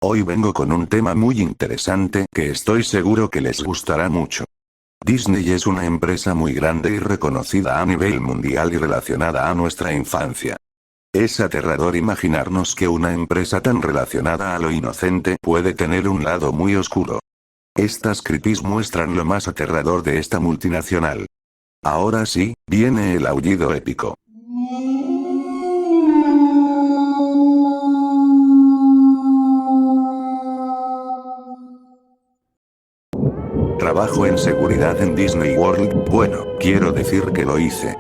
Hoy vengo con un tema muy interesante que estoy seguro que les gustará mucho. Disney es una empresa muy grande y reconocida a nivel mundial y relacionada a nuestra infancia. Es aterrador imaginarnos que una empresa tan relacionada a lo inocente puede tener un lado muy oscuro. Estas creepies muestran lo más aterrador de esta multinacional. Ahora sí, viene el aullido épico. Trabajo en seguridad en Disney World, bueno, quiero decir que lo hice.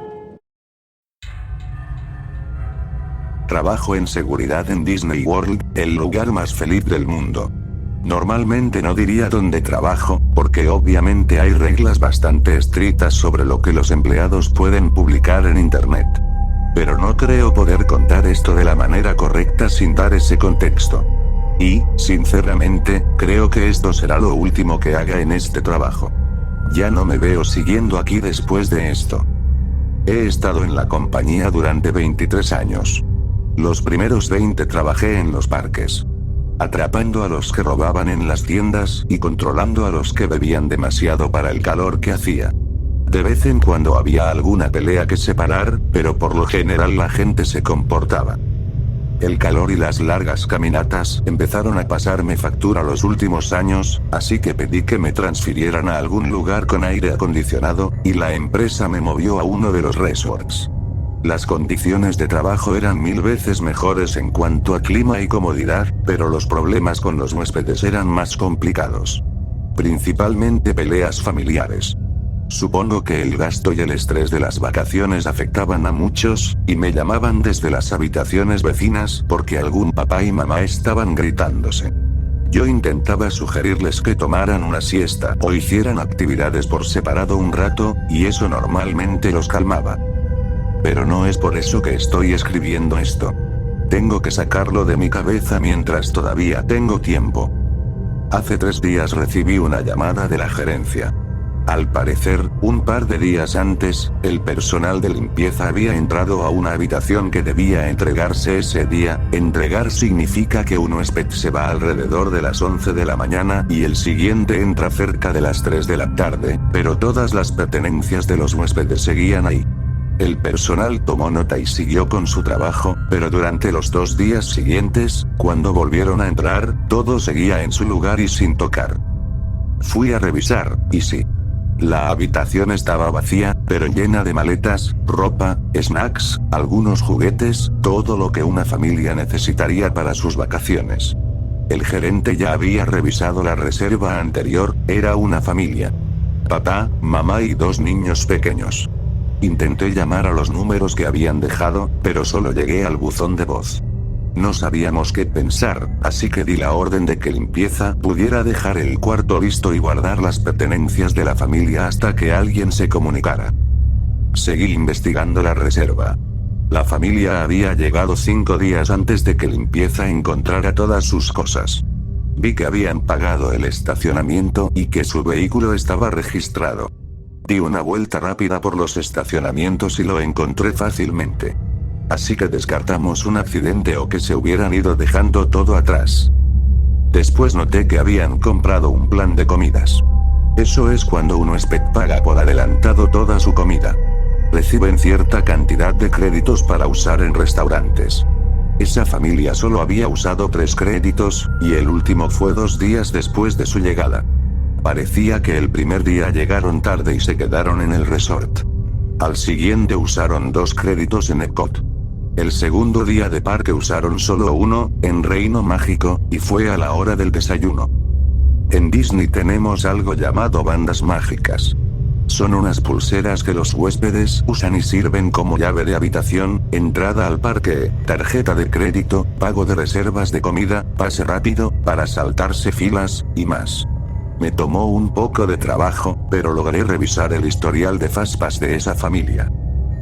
Trabajo en seguridad en Disney World, el lugar más feliz del mundo. Normalmente no diría dónde trabajo, porque obviamente hay reglas bastante estrictas sobre lo que los empleados pueden publicar en internet. Pero no creo poder contar esto de la manera correcta sin dar ese contexto. Y, sinceramente, creo que esto será lo último que haga en este trabajo. Ya no me veo siguiendo aquí después de esto. He estado en la compañía durante 23 años. Los primeros 20 trabajé en los parques, atrapando a los que robaban en las tiendas y controlando a los que bebían demasiado para el calor que hacía. De vez en cuando había alguna pelea que separar, pero por lo general la gente se comportaba. El calor y las largas caminatas empezaron a pasarme factura los últimos años, así que pedí que me transfirieran a algún lugar con aire acondicionado, y la empresa me movió a uno de los resorts. Las condiciones de trabajo eran 1000 veces mejores en cuanto a clima y comodidad, pero los problemas con los huéspedes eran más complicados. Principalmente peleas familiares. Supongo que el gasto y el estrés de las vacaciones afectaban a muchos, y me llamaban desde las habitaciones vecinas porque algún papá y mamá estaban gritándose. Yo intentaba sugerirles que tomaran una siesta o hicieran actividades por separado un rato, y eso normalmente los calmaba. Pero no es por eso que estoy escribiendo esto. Tengo que sacarlo de mi cabeza mientras todavía tengo tiempo. Hace 3 días recibí una llamada de la gerencia. Al parecer, un par de días antes, el personal de limpieza había entrado a una habitación que debía entregarse ese día. Entregar significa que un huésped se va alrededor de las 11 de la mañana y el siguiente entra cerca de las 3 de la tarde, pero todas las pertenencias de los huéspedes seguían ahí. El personal tomó nota y siguió con su trabajo, pero durante los 2 días siguientes, cuando volvieron a entrar, todo seguía en su lugar y sin tocar. Fui a revisar, y sí. La habitación estaba vacía, pero llena de maletas, ropa, snacks, algunos juguetes, todo lo que una familia necesitaría para sus vacaciones. El gerente ya había revisado la reserva anterior, era una familia. Papá, mamá y 2 niños pequeños. Intenté llamar a los números que habían dejado, pero solo llegué al buzón de voz. No sabíamos qué pensar, así que di la orden de que limpieza pudiera dejar el cuarto listo y guardar las pertenencias de la familia hasta que alguien se comunicara. Seguí investigando la reserva. La familia había llegado 5 días antes de que limpieza encontrara todas sus cosas. Vi que habían pagado el estacionamiento y que su vehículo estaba registrado. Di una vuelta rápida por los estacionamientos y lo encontré fácilmente. Así que descartamos un accidente o que se hubieran ido dejando todo atrás. Después noté que habían comprado un plan de comidas. Eso es cuando un huésped paga por adelantado toda su comida. Reciben cierta cantidad de créditos para usar en restaurantes. Esa familia solo había usado 3 créditos, y el último fue 2 días después de su llegada. Parecía que el primer día llegaron tarde y se quedaron en el resort. Al siguiente usaron 2 créditos en Epcot. El segundo día de parque usaron solo 1, en Reino Mágico, y fue a la hora del desayuno. En Disney tenemos algo llamado bandas mágicas. Son unas pulseras que los huéspedes usan y sirven como llave de habitación, entrada al parque, tarjeta de crédito, pago de reservas de comida, pase rápido, para saltarse filas, y más. Me tomó un poco de trabajo, pero logré revisar el historial de Fastpass de esa familia.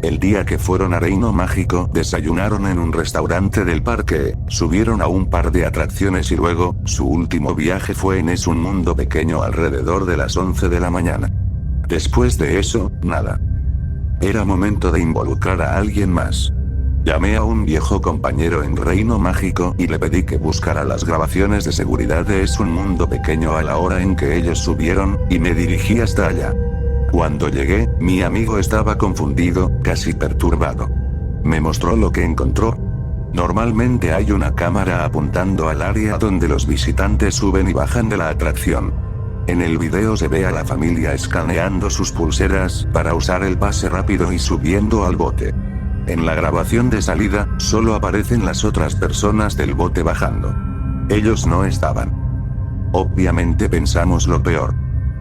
El día que fueron a Reino Mágico, desayunaron en un restaurante del parque, subieron a un par de atracciones y luego, su último viaje fue en Es un Mundo Pequeño alrededor de las 11 de la mañana. Después de eso, nada. Era momento de involucrar a alguien más. Llamé a un viejo compañero en Reino Mágico y le pedí que buscara las grabaciones de seguridad de Es un Mundo Pequeño a la hora en que ellos subieron, y me dirigí hasta allá. Cuando llegué, mi amigo estaba confundido, casi perturbado. Me mostró lo que encontró. Normalmente hay una cámara apuntando al área donde los visitantes suben y bajan de la atracción. En el video se ve a la familia escaneando sus pulseras para usar el pase rápido y subiendo al bote. En la grabación de salida, solo aparecen las otras personas del bote bajando. Ellos no estaban. Obviamente pensamos lo peor.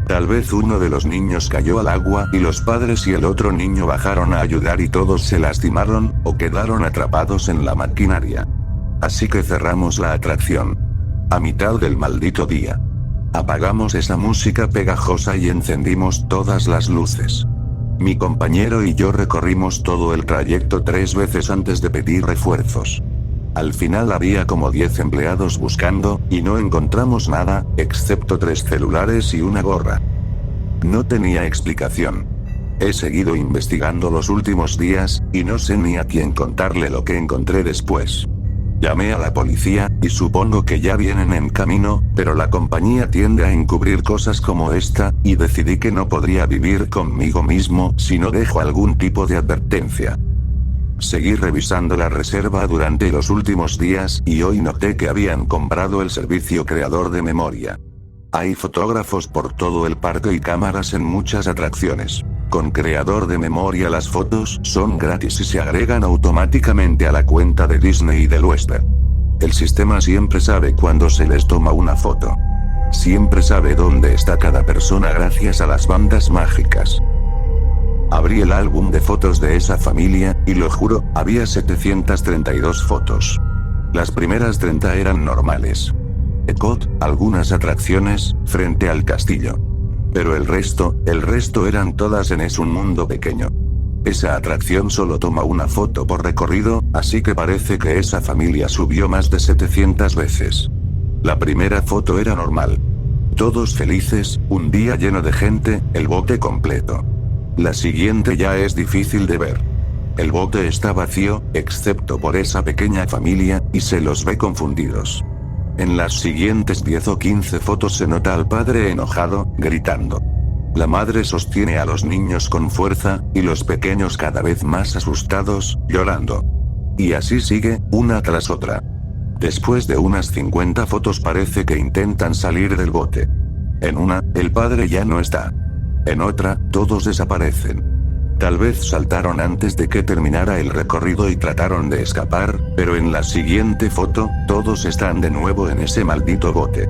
Tal vez uno de los niños cayó al agua y los padres y el otro niño bajaron a ayudar y todos se lastimaron, o quedaron atrapados en la maquinaria. Así que cerramos la atracción. A mitad del maldito día. Apagamos esa música pegajosa y encendimos todas las luces. Mi compañero y yo recorrimos todo el trayecto 3 veces antes de pedir refuerzos. Al final había como 10 empleados buscando, y no encontramos nada, excepto 3 celulares y una gorra. No tenía explicación. He seguido investigando los últimos días, y no sé ni a quién contarle lo que encontré después. Llamé a la policía, y supongo que ya vienen en camino, pero la compañía tiende a encubrir cosas como esta, y decidí que no podría vivir conmigo mismo si no dejo algún tipo de advertencia. Seguí revisando la reserva durante los últimos días, y hoy noté que habían comprado el servicio creador de memoria. Hay fotógrafos por todo el parque y cámaras en muchas atracciones. Con creador de memoria las fotos son gratis y se agregan automáticamente a la cuenta de Disney y del Western. El sistema siempre sabe cuándo se les toma una foto. Siempre sabe dónde está cada persona gracias a las bandas mágicas. Abrí el álbum de fotos de esa familia, y lo juro, había 732 fotos. Las primeras 30 eran normales. Epcot, algunas atracciones, frente al castillo. Pero el resto eran todas en Es un Mundo Pequeño. Esa atracción solo toma una foto por recorrido, así que parece que esa familia subió más de 700 veces. La primera foto era normal. Todos felices, un día lleno de gente, el bote completo. La siguiente ya es difícil de ver. El bote está vacío, excepto por esa pequeña familia, y se los ve confundidos. En las siguientes 10 o 15 fotos se nota al padre enojado, gritando. La madre sostiene a los niños con fuerza, y los pequeños cada vez más asustados, llorando. Y así sigue, una tras otra. Después de unas 50 fotos parece que intentan salir del bote. En una, el padre ya no está. En otra, todos desaparecen. Tal vez saltaron antes de que terminara el recorrido y trataron de escapar, pero en la siguiente foto, todos están de nuevo en ese maldito bote.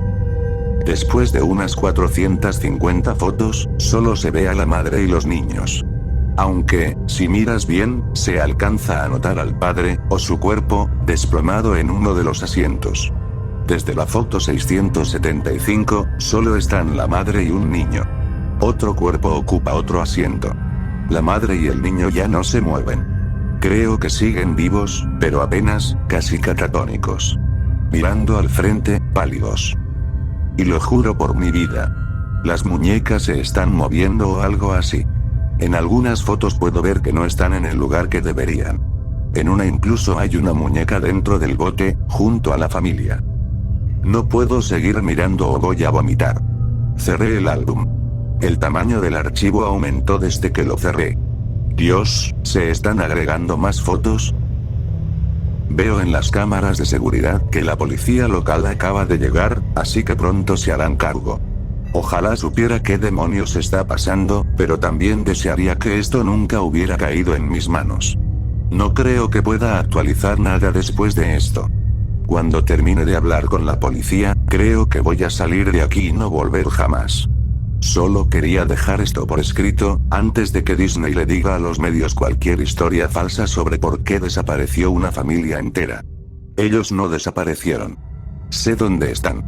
Después de unas 450 fotos, solo se ve a la madre y los niños. Aunque, si miras bien, se alcanza a notar al padre, o su cuerpo, desplomado en uno de los asientos. Desde la foto 675, solo están la madre y un niño. Otro cuerpo ocupa otro asiento. La madre y el niño ya no se mueven. Creo que siguen vivos, pero apenas, casi catatónicos. Mirando al frente, pálidos. Y lo juro por mi vida. Las muñecas se están moviendo o algo así. En algunas fotos puedo ver que no están en el lugar que deberían. En una incluso hay una muñeca dentro del bote, junto a la familia. No puedo seguir mirando o voy a vomitar. Cerré el álbum. El tamaño del archivo aumentó desde que lo cerré. Dios, ¿se están agregando más fotos? Veo en las cámaras de seguridad que la policía local acaba de llegar, así que pronto se harán cargo. Ojalá supiera qué demonios está pasando, pero también desearía que esto nunca hubiera caído en mis manos. No creo que pueda actualizar nada después de esto. Cuando termine de hablar con la policía, creo que voy a salir de aquí y no volver jamás. Solo quería dejar esto por escrito, antes de que Disney le diga a los medios cualquier historia falsa sobre por qué desapareció una familia entera. Ellos no desaparecieron. Sé dónde están.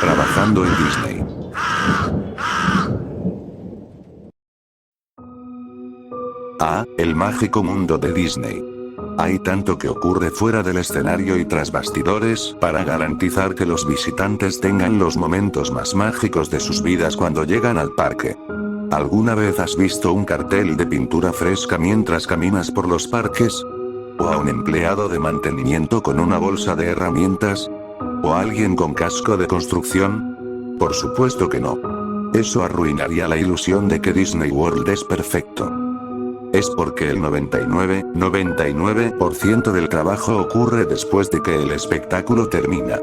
Trabajando en Disney. Ah, el mágico mundo de Disney. Hay tanto que ocurre fuera del escenario y tras bastidores para garantizar que los visitantes tengan los momentos más mágicos de sus vidas cuando llegan al parque. ¿Alguna vez has visto un cartel de pintura fresca mientras caminas por los parques? ¿O a un empleado de mantenimiento con una bolsa de herramientas? ¿O a alguien con casco de construcción? Por supuesto que no. Eso arruinaría la ilusión de que Disney World es perfecto. Es porque el 99% del trabajo ocurre después de que el espectáculo termina.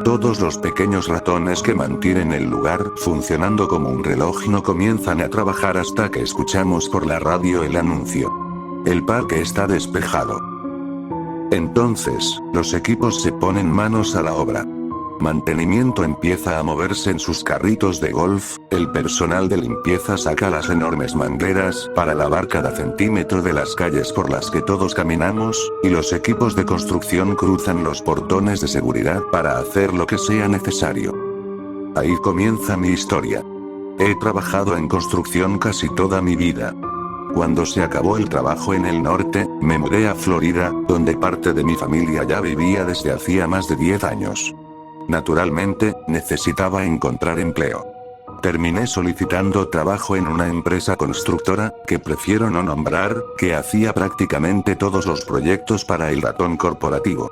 Todos los pequeños ratones que mantienen el lugar funcionando como un reloj no comienzan a trabajar hasta que escuchamos por la radio el anuncio. El parque está despejado. Entonces, los equipos se ponen manos a la obra. Mantenimiento empieza a moverse en sus carritos de golf, el personal de limpieza saca las enormes mangueras para lavar cada centímetro de las calles por las que todos caminamos, y los equipos de construcción cruzan los portones de seguridad para hacer lo que sea necesario. Ahí comienza mi historia. He trabajado en construcción casi toda mi vida. Cuando se acabó el trabajo en el norte, me mudé a Florida, donde parte de mi familia ya vivía desde hacía más de 10 años. Naturalmente, necesitaba encontrar empleo. Terminé solicitando trabajo en una empresa constructora, que prefiero no nombrar, que hacía prácticamente todos los proyectos para el ratón corporativo.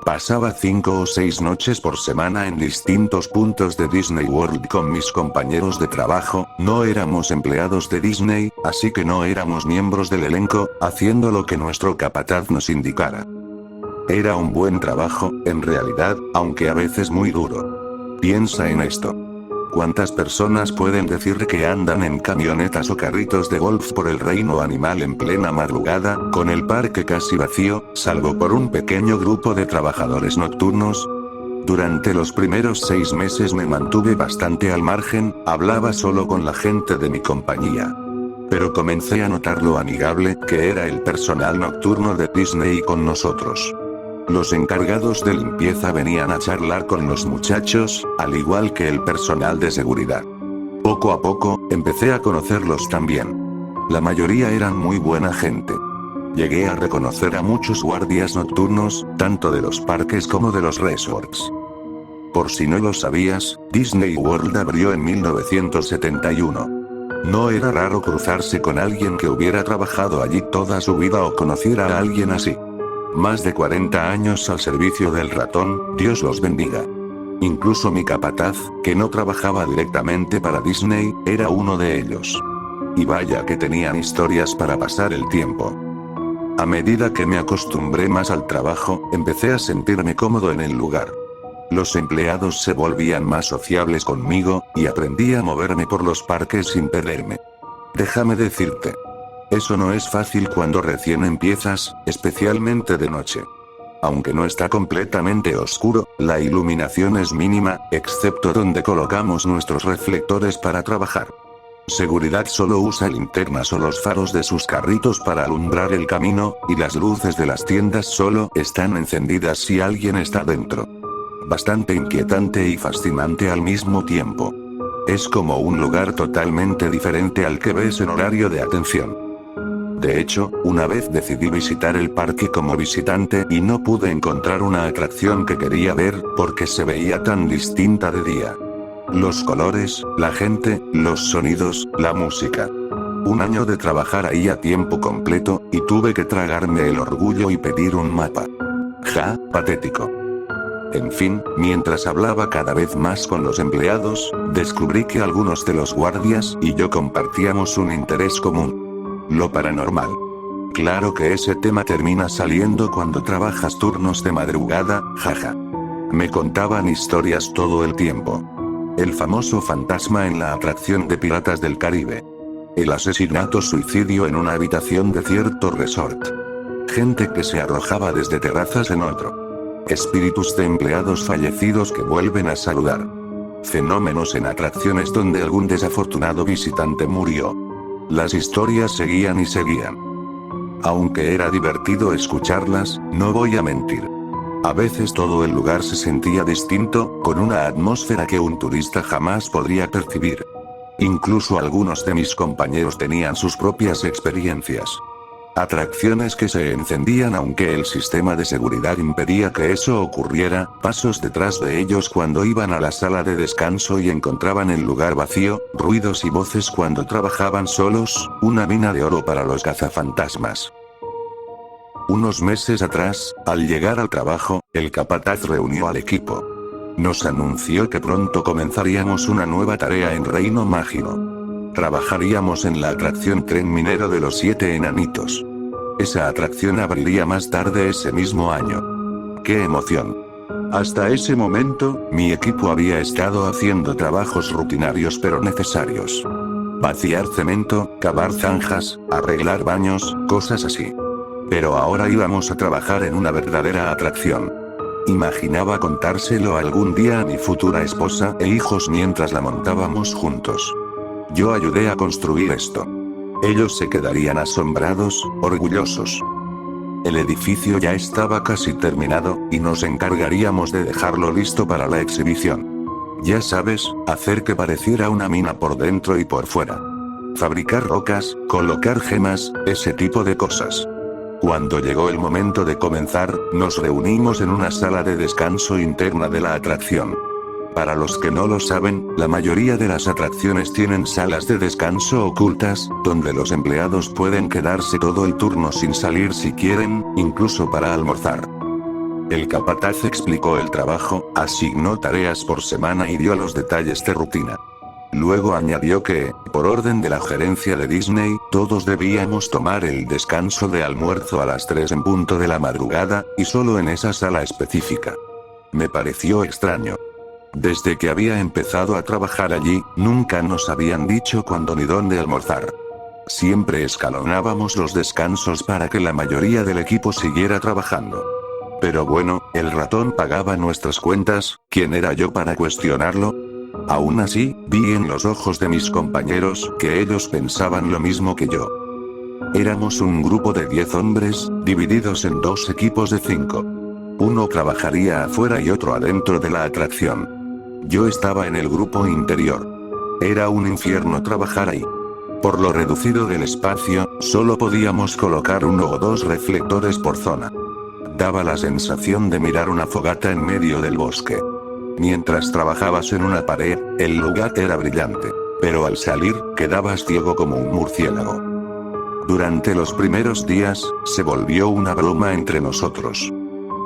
Pasaba 5 o 6 noches por semana en distintos puntos de Disney World con mis compañeros de trabajo, no éramos empleados de Disney, así que no éramos miembros del elenco, haciendo lo que nuestro capataz nos indicara. Era un buen trabajo, en realidad, aunque a veces muy duro. Piensa en esto. ¿Cuántas personas pueden decir que andan en camionetas o carritos de golf por el reino animal en plena madrugada, con el parque casi vacío, salvo por un pequeño grupo de trabajadores nocturnos? Durante los primeros 6 meses me mantuve bastante al margen, hablaba solo con la gente de mi compañía. Pero comencé a notar lo amigable que era el personal nocturno de Disney con nosotros. Los encargados de limpieza venían a charlar con los muchachos, al igual que el personal de seguridad. Poco a poco, empecé a conocerlos también. La mayoría eran muy buena gente. Llegué a reconocer a muchos guardias nocturnos, tanto de los parques como de los resorts. Por si no lo sabías, Disney World abrió en 1971. No era raro cruzarse con alguien que hubiera trabajado allí toda su vida o conociera a alguien así. Más de 40 años al servicio del ratón, Dios los bendiga. Incluso mi capataz, que no trabajaba directamente para Disney, era uno de ellos. Y vaya que tenían historias para pasar el tiempo. A medida que me acostumbré más al trabajo, empecé a sentirme cómodo en el lugar. Los empleados se volvían más sociables conmigo, y aprendí a moverme por los parques sin perderme. Déjame decirte. Eso no es fácil cuando recién empiezas, especialmente de noche. Aunque no está completamente oscuro, la iluminación es mínima, excepto donde colocamos nuestros reflectores para trabajar. Seguridad solo usa linternas o los faros de sus carritos para alumbrar el camino, y las luces de las tiendas solo están encendidas si alguien está dentro. Bastante inquietante y fascinante al mismo tiempo. Es como un lugar totalmente diferente al que ves en horario de atención. De hecho, una vez decidí visitar el parque como visitante y no pude encontrar una atracción que quería ver, porque se veía tan distinta de día. Los colores, la gente, los sonidos, la música. Un año de trabajar ahí a tiempo completo, y tuve que tragarme el orgullo y pedir un mapa. Ja, patético. En fin, mientras hablaba cada vez más con los empleados, descubrí que algunos de los guardias y yo compartíamos un interés común. Lo paranormal. Claro que ese tema termina saliendo cuando trabajas turnos de madrugada, jaja. Me contaban historias todo el tiempo. El famoso fantasma en la atracción de Piratas del Caribe. El asesinato-suicidio en una habitación de cierto resort. Gente que se arrojaba desde terrazas en otro. Espíritus de empleados fallecidos que vuelven a saludar. Fenómenos en atracciones donde algún desafortunado visitante murió. Las historias seguían y seguían. Aunque era divertido escucharlas, no voy a mentir. A veces todo el lugar se sentía distinto, con una atmósfera que un turista jamás podría percibir. Incluso algunos de mis compañeros tenían sus propias experiencias. Atracciones que se encendían aunque el sistema de seguridad impedía que eso ocurriera, pasos detrás de ellos cuando iban a la sala de descanso y encontraban el lugar vacío, ruidos y voces cuando trabajaban solos, una mina de oro para los cazafantasmas. Unos meses atrás, al llegar al trabajo, el capataz reunió al equipo. Nos anunció que pronto comenzaríamos una nueva tarea en Reino Mágico. Trabajaríamos en la atracción Tren Minero de los 7 Enanitos. Esa atracción abriría más tarde ese mismo año. ¡Qué emoción! Hasta ese momento, mi equipo había estado haciendo trabajos rutinarios pero necesarios. Vaciar cemento, cavar zanjas, arreglar baños, cosas así. Pero ahora íbamos a trabajar en una verdadera atracción. Imaginaba contárselo algún día a mi futura esposa e hijos mientras la montábamos juntos. Yo ayudé a construir esto. Ellos se quedarían asombrados, orgullosos. El edificio ya estaba casi terminado, y nos encargaríamos de dejarlo listo para la exhibición. Ya sabes, hacer que pareciera una mina por dentro y por fuera. Fabricar rocas, colocar gemas, ese tipo de cosas. Cuando llegó el momento de comenzar, nos reunimos en una sala de descanso interna de la atracción. Para los que no lo saben, la mayoría de las atracciones tienen salas de descanso ocultas, donde los empleados pueden quedarse todo el turno sin salir si quieren, incluso para almorzar. El capataz explicó el trabajo, asignó tareas por semana y dio los detalles de rutina. Luego añadió que, por orden de la gerencia de Disney, todos debíamos tomar el descanso de almuerzo a las 3 en punto de la madrugada, y solo en esa sala específica. Me pareció extraño. Desde que había empezado a trabajar allí, nunca nos habían dicho cuándo ni dónde almorzar. Siempre escalonábamos los descansos para que la mayoría del equipo siguiera trabajando. Pero bueno, el ratón pagaba nuestras cuentas, ¿quién era yo para cuestionarlo? Aún así, vi en los ojos de mis compañeros que ellos pensaban lo mismo que yo. Éramos un grupo de 10 hombres, divididos en 2 equipos de 5. Uno trabajaría afuera y otro adentro de la atracción. Yo estaba en el grupo interior. Era un infierno trabajar ahí. Por lo reducido del espacio, solo podíamos colocar 1 o 2 reflectores por zona. Daba la sensación de mirar una fogata en medio del bosque. Mientras trabajabas en una pared, el lugar era brillante. Pero al salir, quedabas ciego como un murciélago. Durante los primeros días, se volvió una broma entre nosotros.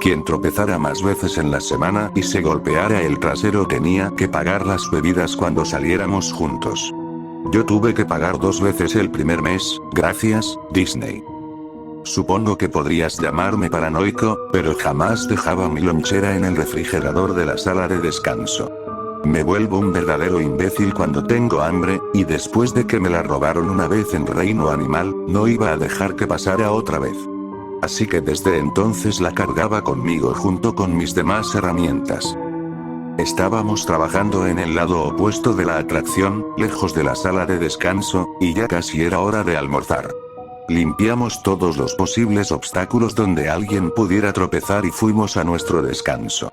Quien tropezara más veces en la semana y se golpeara el trasero tenía que pagar las bebidas cuando saliéramos juntos. Yo tuve que pagar 2 veces el primer mes, gracias, Disney. Supongo que podrías llamarme paranoico, pero jamás dejaba mi lonchera en el refrigerador de la sala de descanso. Me vuelvo un verdadero imbécil cuando tengo hambre, y después de que me la robaron una vez en Reino Animal, no iba a dejar que pasara otra vez. Así que desde entonces la cargaba conmigo junto con mis demás herramientas. Estábamos trabajando en el lado opuesto de la atracción, lejos de la sala de descanso, y ya casi era hora de almorzar. Limpiamos todos los posibles obstáculos donde alguien pudiera tropezar y fuimos a nuestro descanso.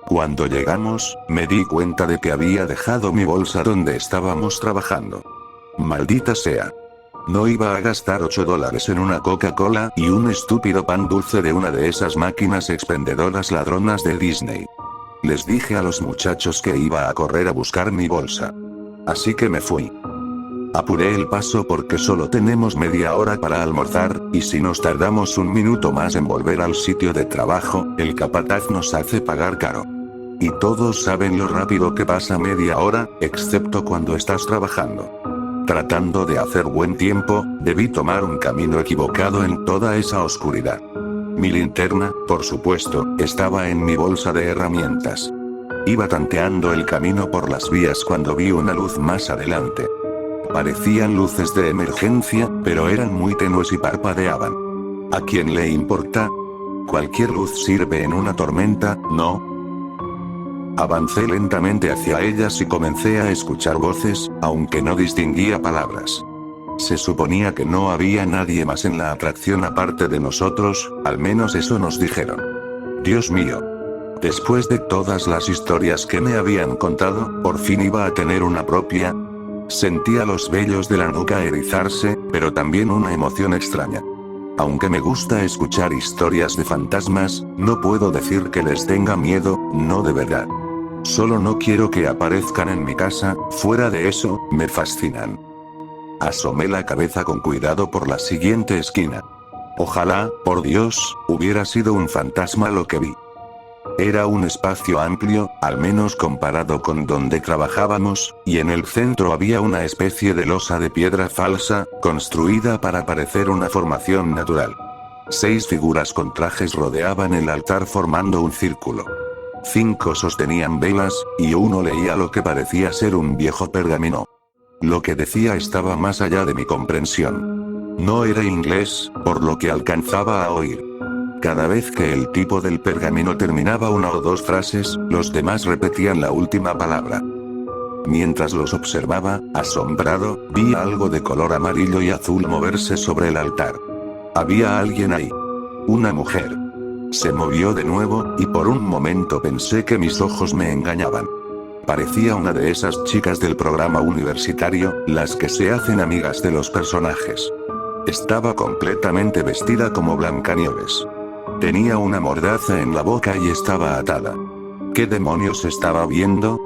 Cuando llegamos, me di cuenta de que había dejado mi bolsa donde estábamos trabajando. Maldita sea. No iba a gastar $8 en una Coca-Cola y un estúpido pan dulce de una de esas máquinas expendedoras ladronas de Disney. Les dije a los muchachos que iba a correr a buscar mi bolsa. Así que me fui. Apuré el paso porque solo tenemos media hora para almorzar, y si nos tardamos un minuto más en volver al sitio de trabajo, el capataz nos hace pagar caro. Y todos saben lo rápido que pasa media hora, excepto cuando estás trabajando. Tratando de hacer buen tiempo, debí tomar un camino equivocado en toda esa oscuridad. Mi linterna, por supuesto, estaba en mi bolsa de herramientas. Iba tanteando el camino por las vías cuando vi una luz más adelante. Parecían luces de emergencia, pero eran muy tenues y parpadeaban. ¿A quién le importa? Cualquier luz sirve en una tormenta, ¿no? Avancé lentamente hacia ellas y comencé a escuchar voces, aunque no distinguía palabras. Se suponía que no había nadie más en la atracción aparte de nosotros, al menos eso nos dijeron. Dios mío. Después de todas las historias que me habían contado, por fin iba a tener una propia. Sentía los vellos de la nuca erizarse, pero también una emoción extraña. Aunque me gusta escuchar historias de fantasmas, no puedo decir que les tenga miedo, no de verdad. Solo no quiero que aparezcan en mi casa, fuera de eso, me fascinan. Asomé la cabeza con cuidado por la siguiente esquina. Ojalá, por Dios, hubiera sido un fantasma lo que vi. Era un espacio amplio, al menos comparado con donde trabajábamos, y en el centro había una especie de losa de piedra falsa, construida para parecer una formación natural. 6 figuras con trajes rodeaban el altar formando un círculo. 5 sostenían velas, y uno leía lo que parecía ser un viejo pergamino. Lo que decía estaba más allá de mi comprensión. No era inglés, por lo que alcanzaba a oír. Cada vez que el tipo del pergamino terminaba una o dos frases, los demás repetían la última palabra. Mientras los observaba, asombrado, vi algo de color amarillo y azul moverse sobre el altar. Había alguien ahí. Una mujer. Se movió de nuevo, y por un momento pensé que mis ojos me engañaban. Parecía una de esas chicas del programa universitario, las que se hacen amigas de los personajes. Estaba completamente vestida como Blancanieves. Tenía una mordaza en la boca y estaba atada. ¿Qué demonios estaba viendo?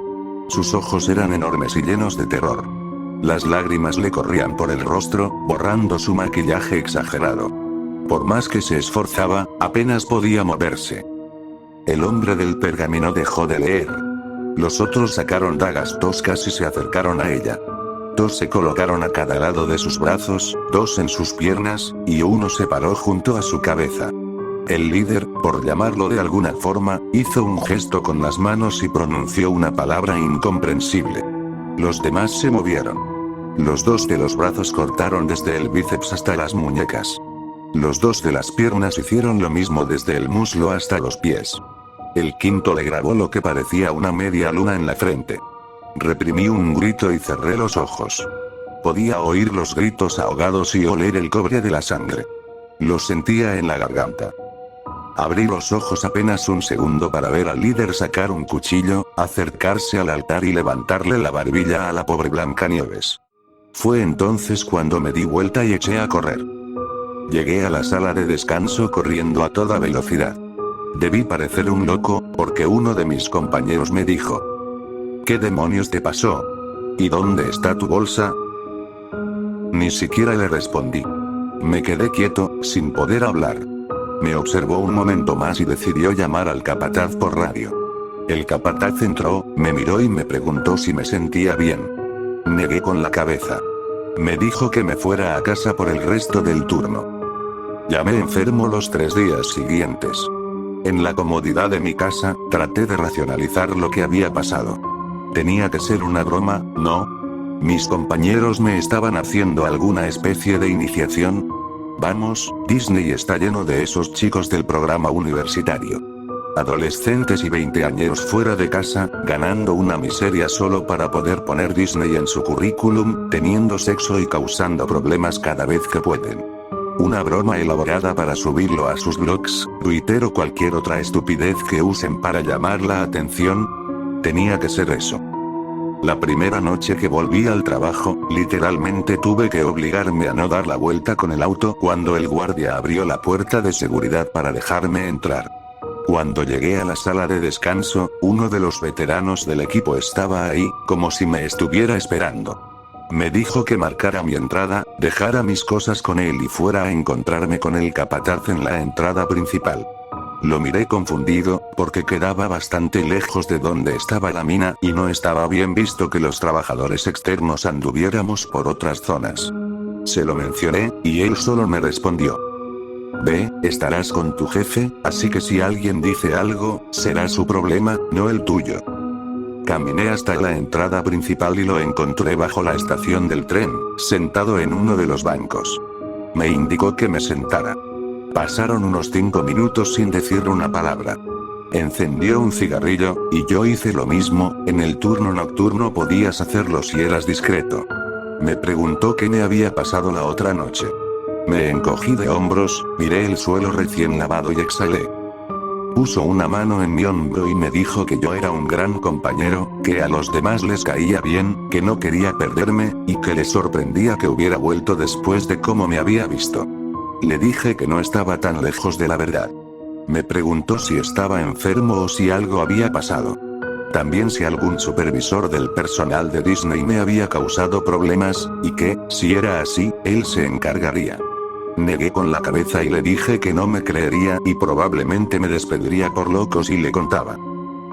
Sus ojos eran enormes y llenos de terror. Las lágrimas le corrían por el rostro, borrando su maquillaje exagerado. Por más que se esforzaba, apenas podía moverse. El hombre del pergamino dejó de leer. Los otros sacaron dagas toscas y se acercaron a ella. 2 se colocaron a cada lado de sus brazos, 2 en sus piernas, y uno se paró junto a su cabeza. El líder, por llamarlo de alguna forma, hizo un gesto con las manos y pronunció una palabra incomprensible. Los demás se movieron. Los 2 de los brazos cortaron desde el bíceps hasta las muñecas. Los 2 de las piernas hicieron lo mismo desde el muslo hasta los pies. El quinto le grabó lo que parecía una media luna en la frente. Reprimí un grito y cerré los ojos. Podía oír los gritos ahogados y oler el cobre de la sangre. Lo sentía en la garganta. Abrí los ojos apenas un segundo para ver al líder sacar un cuchillo, acercarse al altar y levantarle la barbilla a la pobre Blancanieves. Fue entonces cuando me di vuelta y eché a correr. Llegué a la sala de descanso corriendo a toda velocidad. Debí parecer un loco, porque uno de mis compañeros me dijo: ¿qué demonios te pasó? ¿Y dónde está tu bolsa? Ni siquiera le respondí. Me quedé quieto, sin poder hablar. Me observó un momento más y decidió llamar al capataz por radio. El capataz entró, me miró y me preguntó si me sentía bien. Negué con la cabeza. Me dijo que me fuera a casa por el resto del turno. Llamé enfermo los 3 días siguientes. En la comodidad de mi casa, traté de racionalizar lo que había pasado. Tenía que ser una broma, ¿no? Mis compañeros me estaban haciendo alguna especie de iniciación. Vamos, Disney está lleno de esos chicos del programa universitario. Adolescentes y veinteañeros fuera de casa, ganando una miseria solo para poder poner Disney en su currículum, teniendo sexo y causando problemas cada vez que pueden. Una broma elaborada para subirlo a sus blogs, Twitter o cualquier otra estupidez que usen para llamar la atención. Tenía que ser eso. La primera noche que volví al trabajo, literalmente tuve que obligarme a no dar la vuelta con el auto cuando el guardia abrió la puerta de seguridad para dejarme entrar. Cuando llegué a la sala de descanso, uno de los veteranos del equipo estaba ahí, como si me estuviera esperando. Me dijo que marcara mi entrada, dejara mis cosas con él y fuera a encontrarme con el capataz en la entrada principal. Lo miré confundido, porque quedaba bastante lejos de donde estaba la mina y no estaba bien visto que los trabajadores externos anduviéramos por otras zonas. Se lo mencioné, y él solo me respondió: ve, estarás con tu jefe, así que si alguien dice algo, será su problema, no el tuyo. Caminé hasta la entrada principal y lo encontré bajo la estación del tren, sentado en uno de los bancos. Me indicó que me sentara. Pasaron unos 5 minutos sin decir una palabra. Encendió un cigarrillo, y yo hice lo mismo. En el turno nocturno podías hacerlo si eras discreto. Me preguntó qué me había pasado la otra noche. Me encogí de hombros, miré el suelo recién lavado y exhalé. Puso una mano en mi hombro y me dijo que yo era un gran compañero, que a los demás les caía bien, que no quería perderme, y que les sorprendía que hubiera vuelto después de cómo me había visto. Le dije que no estaba tan lejos de la verdad. Me preguntó si estaba enfermo o si algo había pasado. También si algún supervisor del personal de Disney me había causado problemas, y que, si era así, él se encargaría. Negué con la cabeza y le dije que no me creería y probablemente me despediría por loco si le contaba.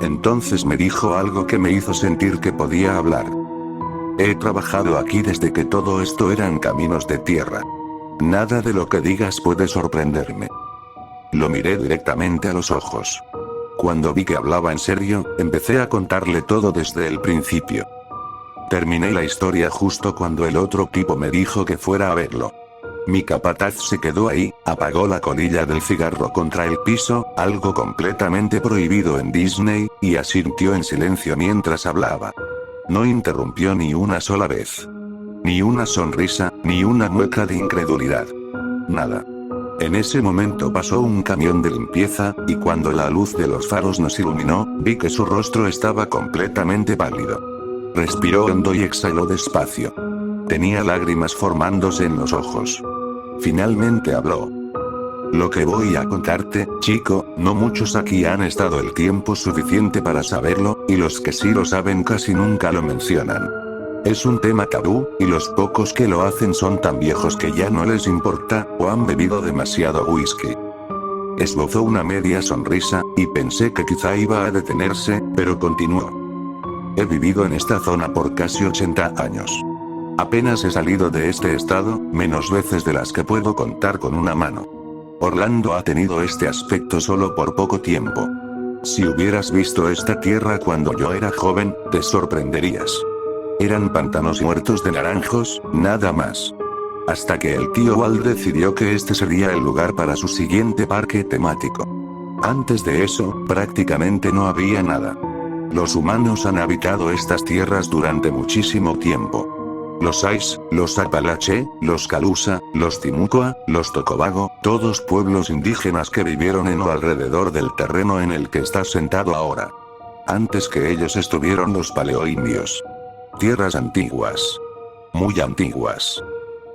Entonces me dijo algo que me hizo sentir que podía hablar. He trabajado aquí desde que todo esto eran caminos de tierra. Nada de lo que digas puede sorprenderme. Lo miré directamente a los ojos. Cuando vi que hablaba en serio, empecé a contarle todo desde el principio. Terminé la historia justo cuando el otro tipo me dijo que fuera a verlo. Mi capataz se quedó ahí, apagó la colilla del cigarro contra el piso, algo completamente prohibido en Disney, y asintió en silencio mientras hablaba. No interrumpió ni una sola vez. Ni una sonrisa, ni una mueca de incredulidad. Nada. En ese momento pasó un camión de limpieza, y cuando la luz de los faros nos iluminó, vi que su rostro estaba completamente pálido. Respiró hondo y exhaló despacio. Tenía lágrimas formándose en los ojos. Finalmente habló. Lo que voy a contarte, chico, no muchos aquí han estado el tiempo suficiente para saberlo, y los que sí lo saben casi nunca lo mencionan. Es un tema tabú, y los pocos que lo hacen son tan viejos que ya no les importa, o han bebido demasiado whisky. Esbozó una media sonrisa, y pensé que quizá iba a detenerse, pero continuó. He vivido en esta zona por casi 80 años. Apenas he salido de este estado, menos veces de las que puedo contar con una mano. Orlando ha tenido este aspecto solo por poco tiempo. Si hubieras visto esta tierra cuando yo era joven, te sorprenderías. Eran pantanos muertos de naranjos, nada más. Hasta que el tío Walt decidió que este sería el lugar para su siguiente parque temático. Antes de eso, prácticamente no había nada. Los humanos han habitado estas tierras durante muchísimo tiempo. Los Ais, los Apalache, los Calusa, los Timucua, los Tocobago, todos pueblos indígenas que vivieron en o alrededor del terreno en el que estás sentado ahora. Antes que ellos estuvieron los paleoindios. Tierras antiguas. Muy antiguas.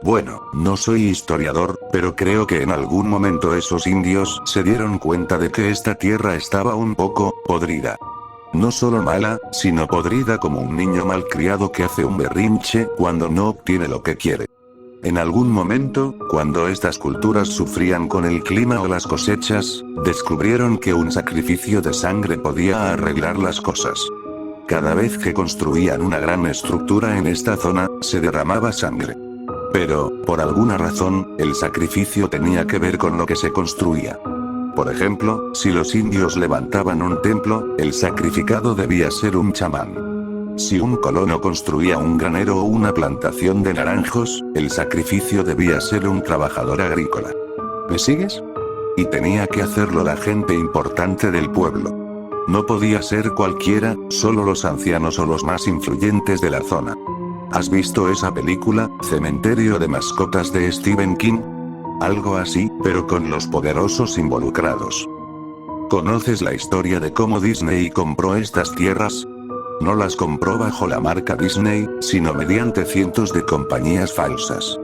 Bueno, no soy historiador, pero creo que en algún momento esos indios se dieron cuenta de que esta tierra estaba un poco podrida. No solo mala, sino podrida como un niño malcriado que hace un berrinche cuando no obtiene lo que quiere. En algún momento, cuando estas culturas sufrían con el clima o las cosechas, descubrieron que un sacrificio de sangre podía arreglar las cosas. Cada vez que construían una gran estructura en esta zona, se derramaba sangre. Pero, por alguna razón, el sacrificio tenía que ver con lo que se construía. Por ejemplo, si los indios levantaban un templo, el sacrificado debía ser un chamán. Si un colono construía un granero o una plantación de naranjos, el sacrificio debía ser un trabajador agrícola. ¿Me sigues? Y tenía que hacerlo la gente importante del pueblo. No podía ser cualquiera, solo los ancianos o los más influyentes de la zona. ¿Has visto esa película, Cementerio de Mascotas de Stephen King? Algo así, pero con los poderosos involucrados. ¿Conoces la historia de cómo Disney compró estas tierras? No las compró bajo la marca Disney, sino mediante cientos de compañías falsas.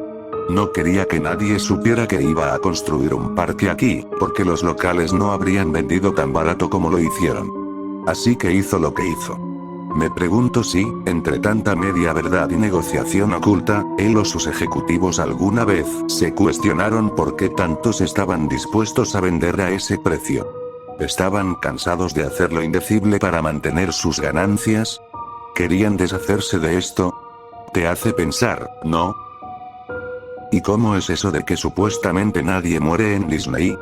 No quería que nadie supiera que iba a construir un parque aquí, porque los locales no habrían vendido tan barato como lo hicieron. Así que hizo lo que hizo. Me pregunto si, entre tanta media verdad y negociación oculta, él o sus ejecutivos alguna vez se cuestionaron por qué tantos estaban dispuestos a vender a ese precio. ¿Estaban cansados de hacer lo indecible para mantener sus ganancias? ¿Querían deshacerse de esto? Te hace pensar, ¿no? ¿Y cómo es eso de que supuestamente nadie muere en Disney?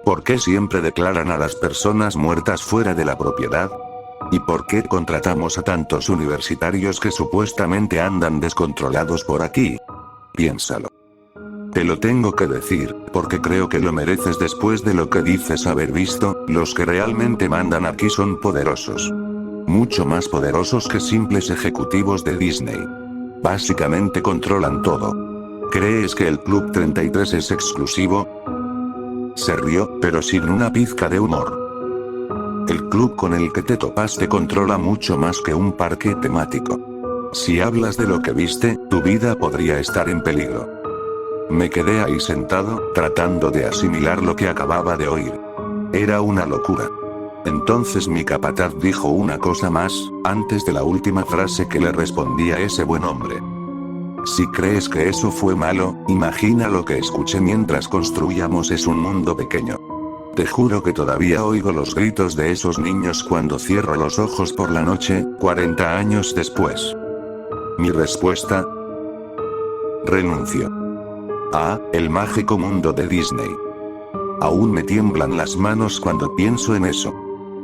¿Por qué siempre declaran a las personas muertas fuera de la propiedad? ¿Y por qué contratamos a tantos universitarios que supuestamente andan descontrolados por aquí? Piénsalo. Te lo tengo que decir, porque creo que lo mereces después de lo que dices haber visto, los que realmente mandan aquí son poderosos. Mucho más poderosos que simples ejecutivos de Disney. Básicamente controlan todo. ¿Crees que el Club 33 es exclusivo? Se rió, pero sin una pizca de humor. El club con el que te topaste controla mucho más que un parque temático. Si hablas de lo que viste, tu vida podría estar en peligro. Me quedé ahí sentado, tratando de asimilar lo que acababa de oír. Era una locura. Entonces mi capataz dijo una cosa más, antes de la última frase que le respondí a ese buen hombre. Si crees que eso fue malo, imagina lo que escuché mientras construíamos Es un mundo pequeño. Te juro que todavía oigo los gritos de esos niños cuando cierro los ojos por la noche, 40 años después. Mi respuesta: renuncio. El mágico mundo de Disney. Aún me tiemblan las manos cuando pienso en eso.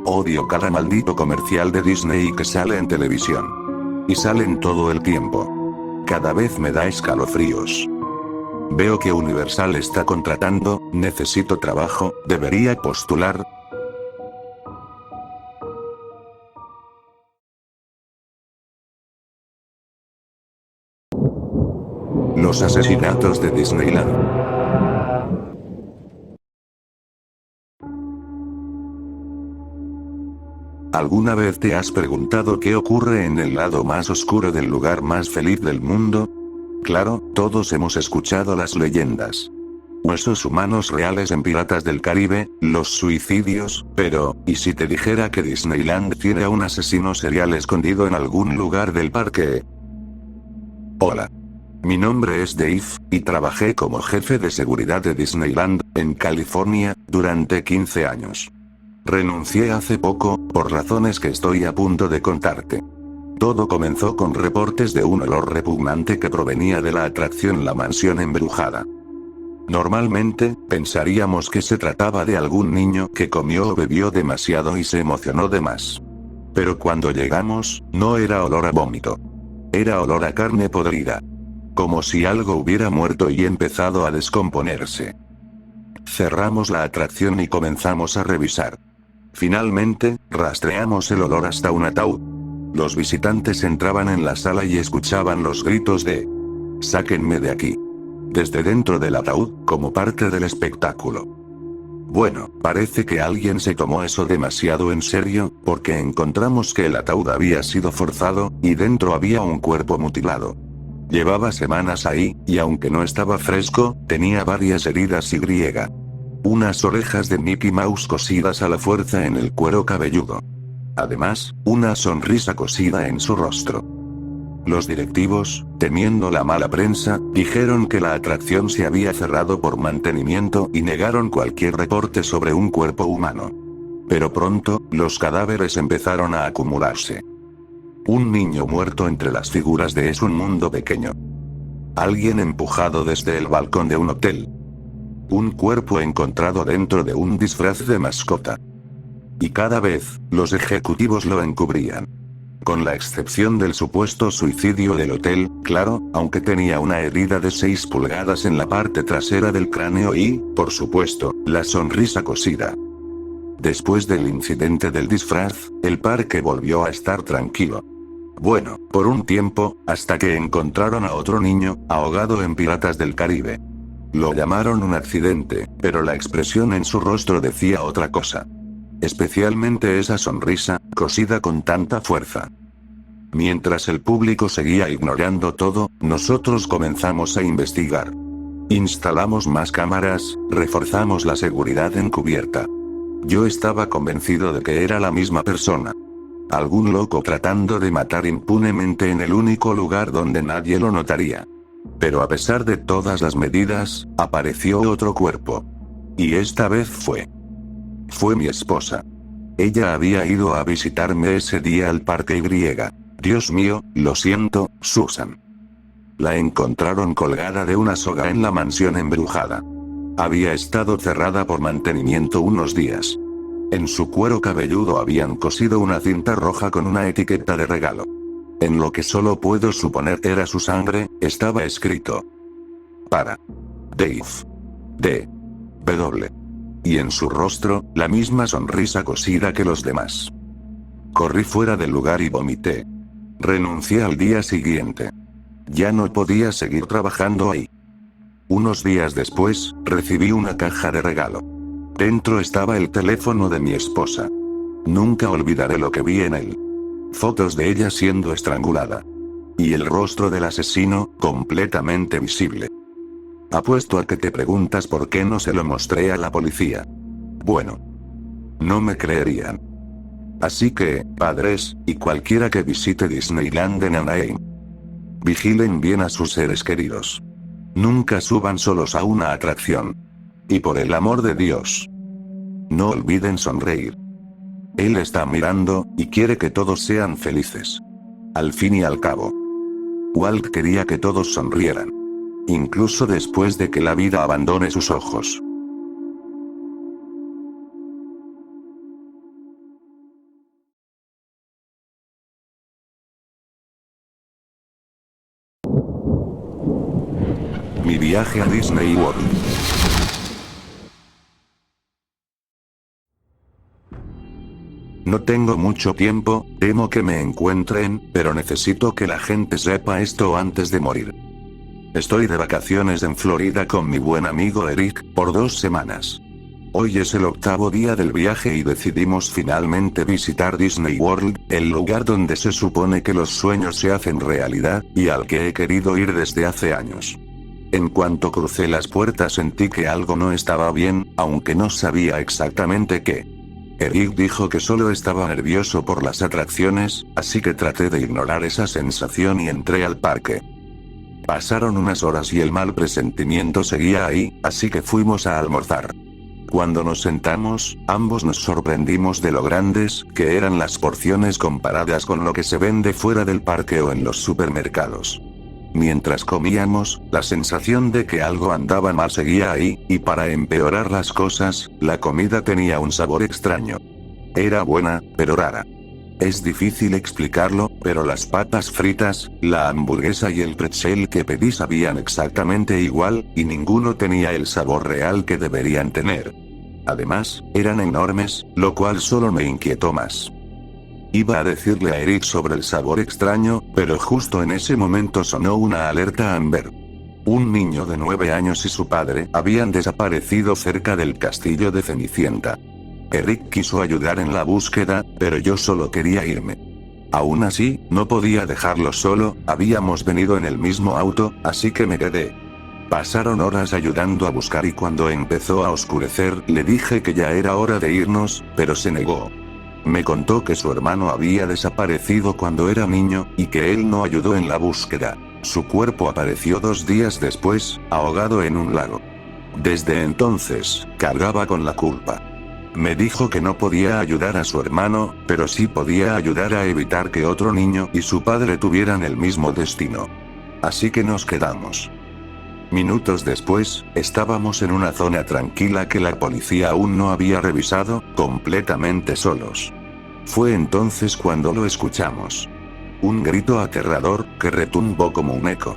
Odio cada maldito comercial de Disney que sale en televisión. Y salen todo el tiempo. Cada vez me da escalofríos. Veo que Universal está contratando, necesito trabajo, debería postular. Los asesinatos de Disneyland. ¿Alguna vez te has preguntado qué ocurre en el lado más oscuro del lugar más feliz del mundo? Claro, todos hemos escuchado las leyendas. Huesos humanos reales en Piratas del Caribe, los suicidios, pero, ¿y si te dijera que Disneyland tiene a un asesino serial escondido en algún lugar del parque? Hola. Mi nombre es Dave, y trabajé como jefe de seguridad de Disneyland, en California, durante 15 años. Renuncié hace poco, por razones que estoy a punto de contarte. Todo comenzó con reportes de un olor repugnante que provenía de la atracción La Mansión Embrujada. Normalmente, pensaríamos que se trataba de algún niño que comió o bebió demasiado y se emocionó de más. Pero cuando llegamos, no era olor a vómito. Era olor a carne podrida. Como si algo hubiera muerto y empezado a descomponerse. Cerramos la atracción y comenzamos a revisar. Finalmente, rastreamos el olor hasta un ataúd. Los visitantes entraban en la sala y escuchaban los gritos de «sáquenme de aquí», desde dentro del ataúd, como parte del espectáculo. Bueno, parece que alguien se tomó eso demasiado en serio, porque encontramos que el ataúd había sido forzado, y dentro había un cuerpo mutilado. Llevaba semanas ahí, y aunque no estaba fresco, tenía varias heridas y unas orejas de Mickey Mouse cosidas a la fuerza en el cuero cabelludo. Además, una sonrisa cosida en su rostro. Los directivos, temiendo la mala prensa, dijeron que la atracción se había cerrado por mantenimiento y negaron cualquier reporte sobre un cuerpo humano. Pero pronto, los cadáveres empezaron a acumularse. Un niño muerto entre las figuras de Es un mundo pequeño. Alguien empujado desde el balcón de un hotel. Un cuerpo encontrado dentro de un disfraz de mascota. Y cada vez, los ejecutivos lo encubrían. Con la excepción del supuesto suicidio del hotel, claro, aunque tenía una herida de 6 pulgadas en la parte trasera del cráneo y, por supuesto, la sonrisa cosida. Después del incidente del disfraz, el parque volvió a estar tranquilo. Bueno, por un tiempo, hasta que encontraron a otro niño, ahogado en Piratas del Caribe. Lo llamaron un accidente, pero la expresión en su rostro decía otra cosa. Especialmente esa sonrisa, cosida con tanta fuerza. Mientras el público seguía ignorando todo, nosotros comenzamos a investigar. Instalamos más cámaras, reforzamos la seguridad encubierta. Yo estaba convencido de que era la misma persona. Algún loco tratando de matar impunemente en el único lugar donde nadie lo notaría. Pero a pesar de todas las medidas, apareció otro cuerpo. Y esta vez fue mi esposa. Ella había ido a visitarme ese día al parque Y. Dios mío, lo siento, Susan. La encontraron colgada de una soga en la mansión embrujada. Había estado cerrada por mantenimiento unos días. En su cuero cabelludo habían cosido una cinta roja con una etiqueta de regalo. En lo que solo puedo suponer era su sangre, estaba escrito: para Dave. D.W. Y en su rostro, la misma sonrisa cosida que los demás. Corrí fuera del lugar y vomité. Renuncié al día siguiente. Ya no podía seguir trabajando ahí. Unos días después, recibí una caja de regalo. Dentro estaba el teléfono de mi esposa. Nunca olvidaré lo que vi en él. Fotos de ella siendo estrangulada. Y el rostro del asesino, completamente visible. Apuesto a que te preguntas por qué no se lo mostré a la policía. Bueno, no me creerían. Así que, padres, y cualquiera que visite Disneyland en Anaheim, vigilen bien a sus seres queridos. Nunca suban solos a una atracción. Y por el amor de Dios, no olviden sonreír. Él está mirando, y quiere que todos sean felices. Al fin y al cabo, Walt quería que todos sonrieran. Incluso después de que la vida abandone sus ojos. Mi viaje a Disney World. No tengo mucho tiempo, temo que me encuentren, pero necesito que la gente sepa esto antes de morir. Estoy de vacaciones en Florida con mi buen amigo Eric, por 2 semanas. Hoy es el 8º día del viaje y decidimos finalmente visitar Disney World, el lugar donde se supone que los sueños se hacen realidad, y al que he querido ir desde hace años. En cuanto crucé las puertas sentí que algo no estaba bien, aunque no sabía exactamente qué. Eric dijo que solo estaba nervioso por las atracciones, así que traté de ignorar esa sensación y entré al parque. Pasaron unas horas y el mal presentimiento seguía ahí, así que fuimos a almorzar. Cuando nos sentamos, ambos nos sorprendimos de lo grandes que eran las porciones comparadas con lo que se vende fuera del parque o en los supermercados. Mientras comíamos, la sensación de que algo andaba mal seguía ahí, y para empeorar las cosas, la comida tenía un sabor extraño. Era buena, pero rara. Es difícil explicarlo, pero las papas fritas, la hamburguesa y el pretzel que pedí sabían exactamente igual, y ninguno tenía el sabor real que deberían tener. Además, eran enormes, lo cual solo me inquietó más. Iba a decirle a Eric sobre el sabor extraño, pero justo en ese momento sonó una alerta Amber. Un niño de 9 años y su padre habían desaparecido cerca del castillo de Cenicienta. Eric quiso ayudar en la búsqueda, pero yo solo quería irme. Aún así, no podía dejarlo solo, habíamos venido en el mismo auto, así que me quedé. Pasaron horas ayudando a buscar y cuando empezó a oscurecer le dije que ya era hora de irnos, pero se negó. Me contó que su hermano había desaparecido cuando era niño, y que él no ayudó en la búsqueda. Su cuerpo apareció 2 días después, ahogado en un lago. Desde entonces, cargaba con la culpa. Me dijo que no podía ayudar a su hermano, pero sí podía ayudar a evitar que otro niño y su padre tuvieran el mismo destino. Así que nos quedamos. Minutos después, estábamos en una zona tranquila que la policía aún no había revisado, completamente solos. Fue entonces cuando lo escuchamos. Un grito aterrador, que retumbó como un eco.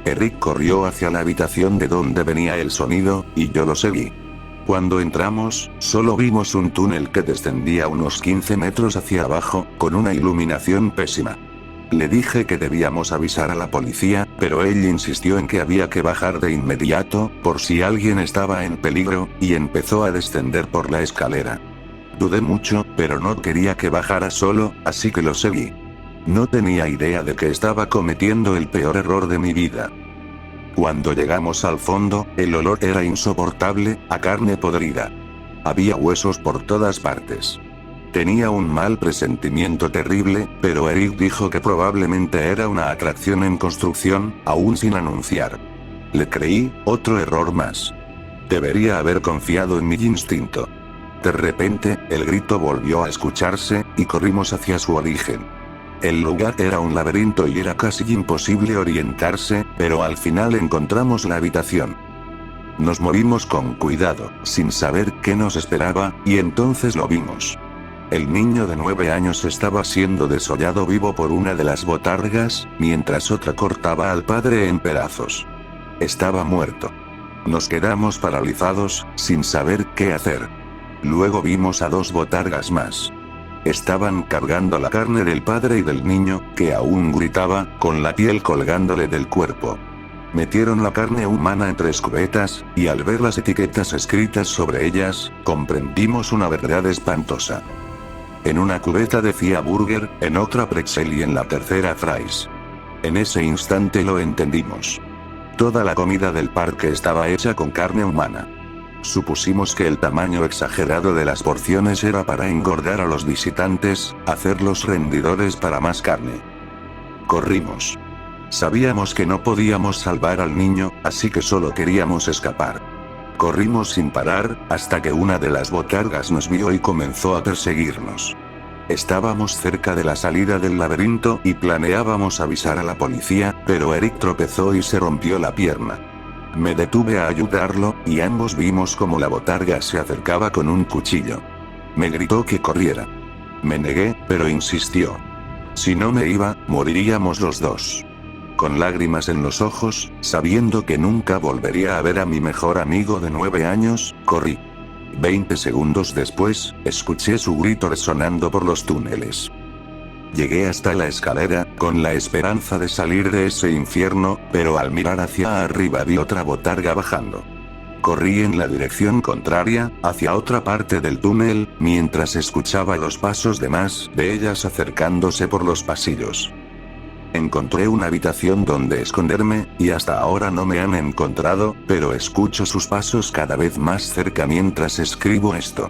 Eric corrió hacia la habitación de donde venía el sonido, y yo lo seguí. Cuando entramos, solo vimos un túnel que descendía unos 15 metros hacia abajo, con una iluminación pésima. Le dije que debíamos avisar a la policía, pero él insistió en que había que bajar de inmediato, por si alguien estaba en peligro, y empezó a descender por la escalera. Dudé mucho, pero no quería que bajara solo, así que lo seguí. No tenía idea de que estaba cometiendo el peor error de mi vida. Cuando llegamos al fondo, el olor era insoportable, a carne podrida. Había huesos por todas partes. Tenía un mal presentimiento terrible, pero Eric dijo que probablemente era una atracción en construcción, aún sin anunciar. Le creí, otro error más. Debería haber confiado en mi instinto. De repente, el grito volvió a escucharse, y corrimos hacia su origen. El lugar era un laberinto y era casi imposible orientarse, pero al final encontramos la habitación. Nos movimos con cuidado, sin saber qué nos esperaba, y entonces lo vimos. El niño de 9 años estaba siendo desollado vivo por una de las botargas, mientras otra cortaba al padre en pedazos. Estaba muerto. Nos quedamos paralizados, sin saber qué hacer. Luego vimos a 2 botargas más. Estaban cargando la carne del padre y del niño, que aún gritaba, con la piel colgándole del cuerpo. Metieron la carne humana en 3 cubetas, y al ver las etiquetas escritas sobre ellas, comprendimos una verdad espantosa. En una cubeta decía burger, en otra pretzel y en la tercera fries. En ese instante lo entendimos. Toda la comida del parque estaba hecha con carne humana. Supusimos que el tamaño exagerado de las porciones era para engordar a los visitantes, hacerlos rendidores para más carne. Corrimos. Sabíamos que no podíamos salvar al niño, así que solo queríamos escapar. Corrimos sin parar, hasta que una de las botargas nos vio y comenzó a perseguirnos. Estábamos cerca de la salida del laberinto y planeábamos avisar a la policía, pero Eric tropezó y se rompió la pierna. Me detuve a ayudarlo, y ambos vimos como la botarga se acercaba con un cuchillo. Me gritó que corriera. Me negué, pero insistió. Si no me iba, moriríamos los dos. Con lágrimas en los ojos, sabiendo que nunca volvería a ver a mi mejor amigo de 9 años, corrí. 20 segundos después, escuché su grito resonando por los túneles. Llegué hasta la escalera, con la esperanza de salir de ese infierno, pero al mirar hacia arriba vi otra botarga bajando. Corrí en la dirección contraria, hacia otra parte del túnel, mientras escuchaba los pasos de más de ellas acercándose por los pasillos. Encontré una habitación donde esconderme, y hasta ahora no me han encontrado, pero escucho sus pasos cada vez más cerca mientras escribo esto.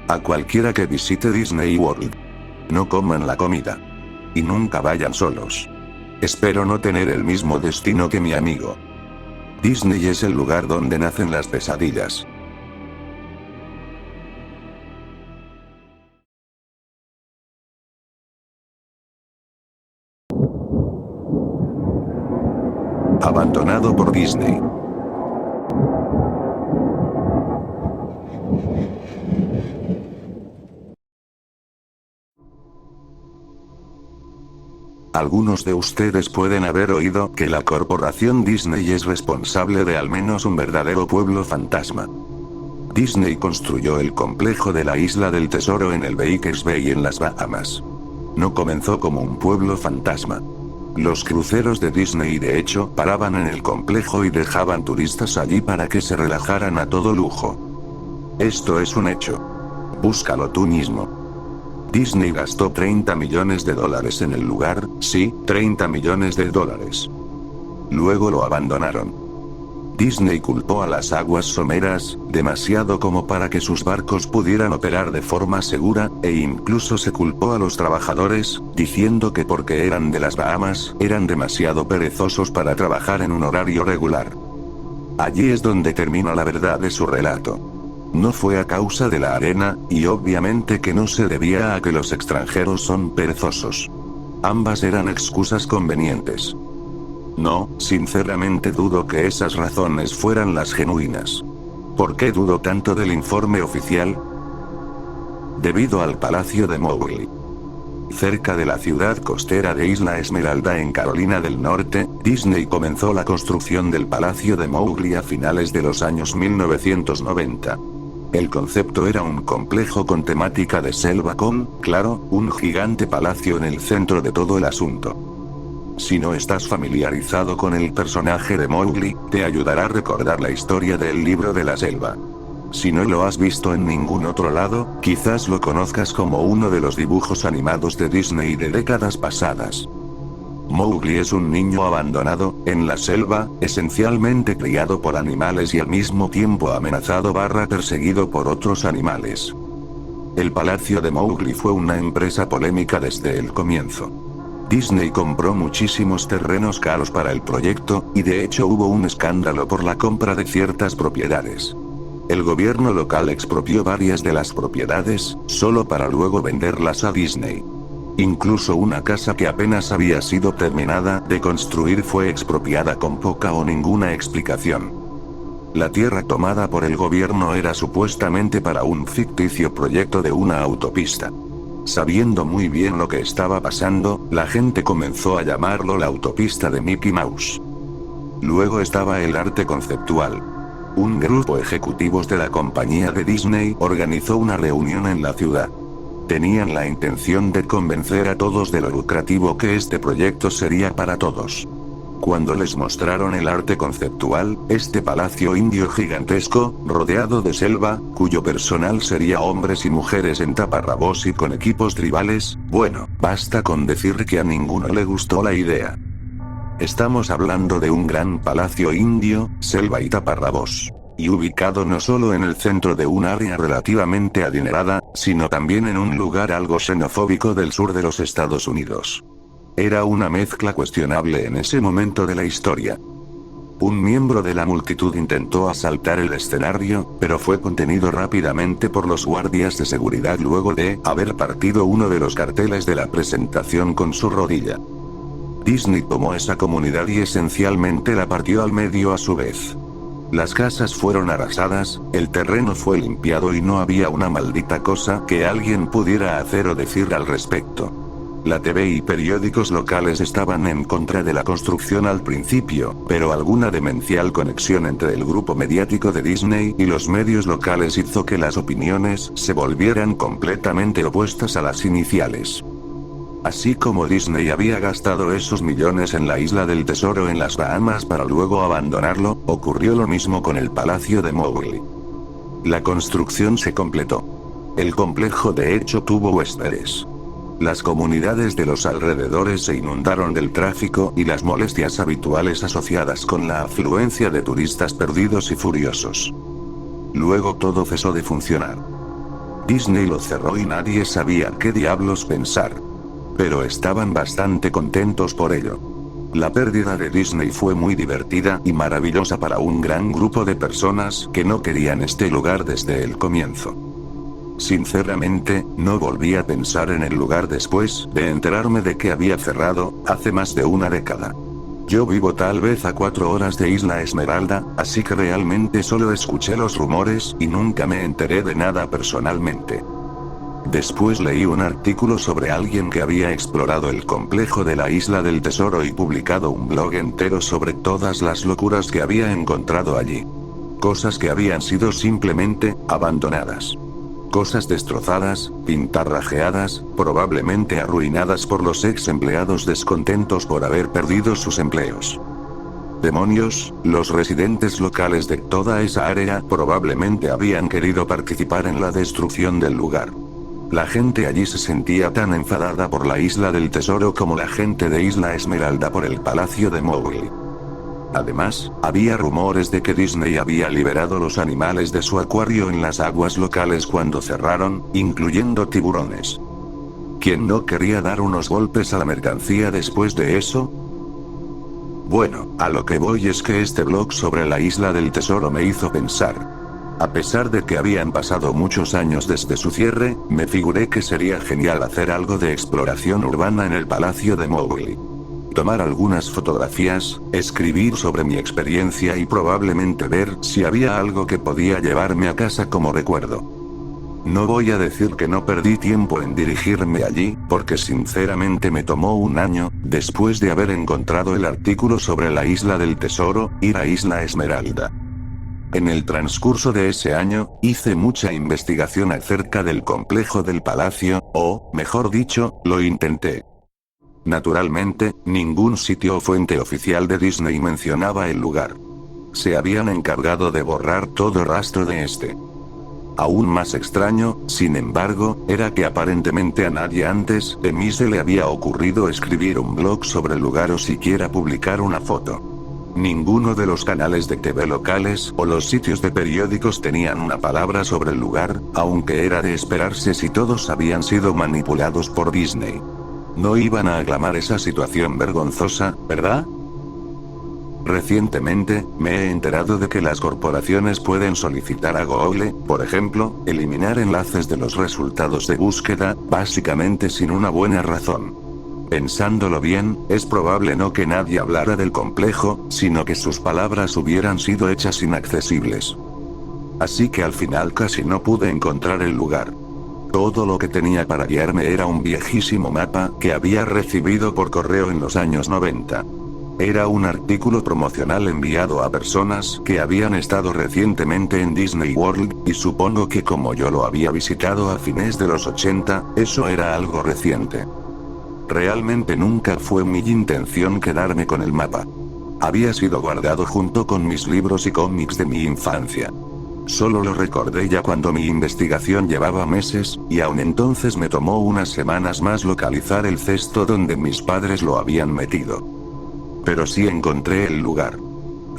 A cualquiera que visite Disney World. No coman la comida. Y nunca vayan solos. Espero no tener el mismo destino que mi amigo. Disney es el lugar donde nacen las pesadillas. Abandonado por Disney. Algunos de ustedes pueden haber oído que la corporación Disney es responsable de al menos un verdadero pueblo fantasma. Disney construyó el complejo de la Isla del Tesoro en el Bakers Bay en las Bahamas. No comenzó como un pueblo fantasma. Los cruceros de Disney de hecho paraban en el complejo y dejaban turistas allí para que se relajaran a todo lujo. Esto es un hecho. Búscalo tú mismo. Disney gastó $30 millones en el lugar, sí, $30 millones. Luego lo abandonaron. Disney culpó a las aguas someras, demasiado como para que sus barcos pudieran operar de forma segura, e incluso se culpó a los trabajadores, diciendo que porque eran de las Bahamas, eran demasiado perezosos para trabajar en un horario regular. Allí es donde termina la verdad de su relato. No fue a causa de la arena, y obviamente que no se debía a que los extranjeros son perezosos. Ambas eran excusas convenientes. No, sinceramente dudo que esas razones fueran las genuinas. ¿Por qué dudo tanto del informe oficial? Debido al Palacio de Mowgli. Cerca de la ciudad costera de Isla Esmeralda en Carolina del Norte, Disney comenzó la construcción del Palacio de Mowgli a finales de los años 1990. El concepto era un complejo con temática de selva con, claro, un gigante palacio en el centro de todo el asunto. Si no estás familiarizado con el personaje de Mowgli, te ayudará a recordar la historia del libro de la selva. Si no lo has visto en ningún otro lado, quizás lo conozcas como uno de los dibujos animados de Disney de décadas pasadas. Mowgli es un niño abandonado, en la selva, esencialmente criado por animales y al mismo tiempo amenazado / perseguido por otros animales. El Palacio de Mowgli fue una empresa polémica desde el comienzo. Disney compró muchísimos terrenos caros para el proyecto, y de hecho hubo un escándalo por la compra de ciertas propiedades. El gobierno local expropió varias de las propiedades, solo para luego venderlas a Disney. Incluso una casa que apenas había sido terminada de construir fue expropiada con poca o ninguna explicación. La tierra tomada por el gobierno era supuestamente para un ficticio proyecto de una autopista. Sabiendo muy bien lo que estaba pasando, la gente comenzó a llamarlo la autopista de Mickey Mouse. Luego estaba el arte conceptual. Un grupo ejecutivos de la compañía de Disney organizó una reunión en la ciudad. Tenían la intención de convencer a todos de lo lucrativo que este proyecto sería para todos. Cuando les mostraron el arte conceptual, este palacio indio gigantesco, rodeado de selva, cuyo personal sería hombres y mujeres en taparrabos y con equipos tribales, bueno, basta con decir que a ninguno le gustó la idea. Estamos hablando de un gran palacio indio, selva y taparrabos. Y ubicado no solo en el centro de un área relativamente adinerada, sino también en un lugar algo xenofóbico del sur de los Estados Unidos. Era una mezcla cuestionable en ese momento de la historia. Un miembro de la multitud intentó asaltar el escenario, pero fue contenido rápidamente por los guardias de seguridad luego de haber partido uno de los carteles de la presentación con su rodilla. Disney tomó esa comunidad y esencialmente la partió al medio a su vez. Las casas fueron arrasadas, el terreno fue limpiado y no había una maldita cosa que alguien pudiera hacer o decir al respecto. La TV y periódicos locales estaban en contra de la construcción al principio, pero alguna demencial conexión entre el grupo mediático de Disney y los medios locales hizo que las opiniones se volvieran completamente opuestas a las iniciales. Así como Disney había gastado esos millones en la isla del tesoro en las Bahamas para luego abandonarlo, ocurrió lo mismo con el Palacio de Mowgli. La construcción se completó. El complejo de hecho tuvo huéspedes. Las comunidades de los alrededores se inundaron del tráfico y las molestias habituales asociadas con la afluencia de turistas perdidos y furiosos. Luego todo cesó de funcionar. Disney lo cerró y nadie sabía qué diablos pensar. Pero estaban bastante contentos por ello. La pérdida de Disney fue muy divertida y maravillosa para un gran grupo de personas que no querían este lugar desde el comienzo. Sinceramente, no volví a pensar en el lugar después de enterarme de que había cerrado, hace más de una década. Yo vivo tal vez a 4 horas de Isla Esmeralda, así que realmente solo escuché los rumores y nunca me enteré de nada personalmente. Después leí un artículo sobre alguien que había explorado el complejo de la Isla del Tesoro y publicado un blog entero sobre todas las locuras que había encontrado allí. Cosas que habían sido simplemente abandonadas. Cosas destrozadas, pintarrajeadas, probablemente arruinadas por los ex empleados descontentos por haber perdido sus empleos. Demonios, los residentes locales de toda esa área probablemente habían querido participar en la destrucción del lugar. La gente allí se sentía tan enfadada por la Isla del Tesoro como la gente de Isla Esmeralda por el Palacio de Mowgli. Además, había rumores de que Disney había liberado los animales de su acuario en las aguas locales cuando cerraron, incluyendo tiburones. ¿Quién no quería dar unos golpes a la mercancía después de eso? Bueno, a lo que voy es que este blog sobre la Isla del Tesoro me hizo pensar. A pesar de que habían pasado muchos años desde su cierre, me figuré que sería genial hacer algo de exploración urbana en el Palacio de Mowgli. Tomar algunas fotografías, escribir sobre mi experiencia y probablemente ver si había algo que podía llevarme a casa como recuerdo. No voy a decir que no perdí tiempo en dirigirme allí, porque sinceramente me tomó un año, después de haber encontrado el artículo sobre la Isla del Tesoro, ir a Isla Esmeralda. En el transcurso de ese año, hice mucha investigación acerca del complejo del palacio, o, mejor dicho, lo intenté. Naturalmente, ningún sitio o fuente oficial de Disney mencionaba el lugar. Se habían encargado de borrar todo rastro de este. Aún más extraño, sin embargo, era que aparentemente a nadie antes de mí se le había ocurrido escribir un blog sobre el lugar o siquiera publicar una foto. Ninguno de los canales de TV locales o los sitios de periódicos tenían una palabra sobre el lugar, aunque era de esperarse si todos habían sido manipulados por Disney. No iban a aclamar esa situación vergonzosa, ¿verdad? Recientemente, me he enterado de que las corporaciones pueden solicitar a Google, por ejemplo, eliminar enlaces de los resultados de búsqueda, básicamente sin una buena razón. Pensándolo bien, es probable no que nadie hablara del complejo, sino que sus palabras hubieran sido hechas inaccesibles. Así que al final casi no pude encontrar el lugar. Todo lo que tenía para guiarme era un viejísimo mapa que había recibido por correo en los años 90. Era un artículo promocional enviado a personas que habían estado recientemente en Disney World, y supongo que como yo lo había visitado a fines de los 80, eso era algo reciente. Realmente nunca fue mi intención quedarme con el mapa. Había sido guardado junto con mis libros y cómics de mi infancia. Solo lo recordé ya cuando mi investigación llevaba meses, y aún entonces me tomó unas semanas más localizar el cesto donde mis padres lo habían metido. Pero sí encontré el lugar.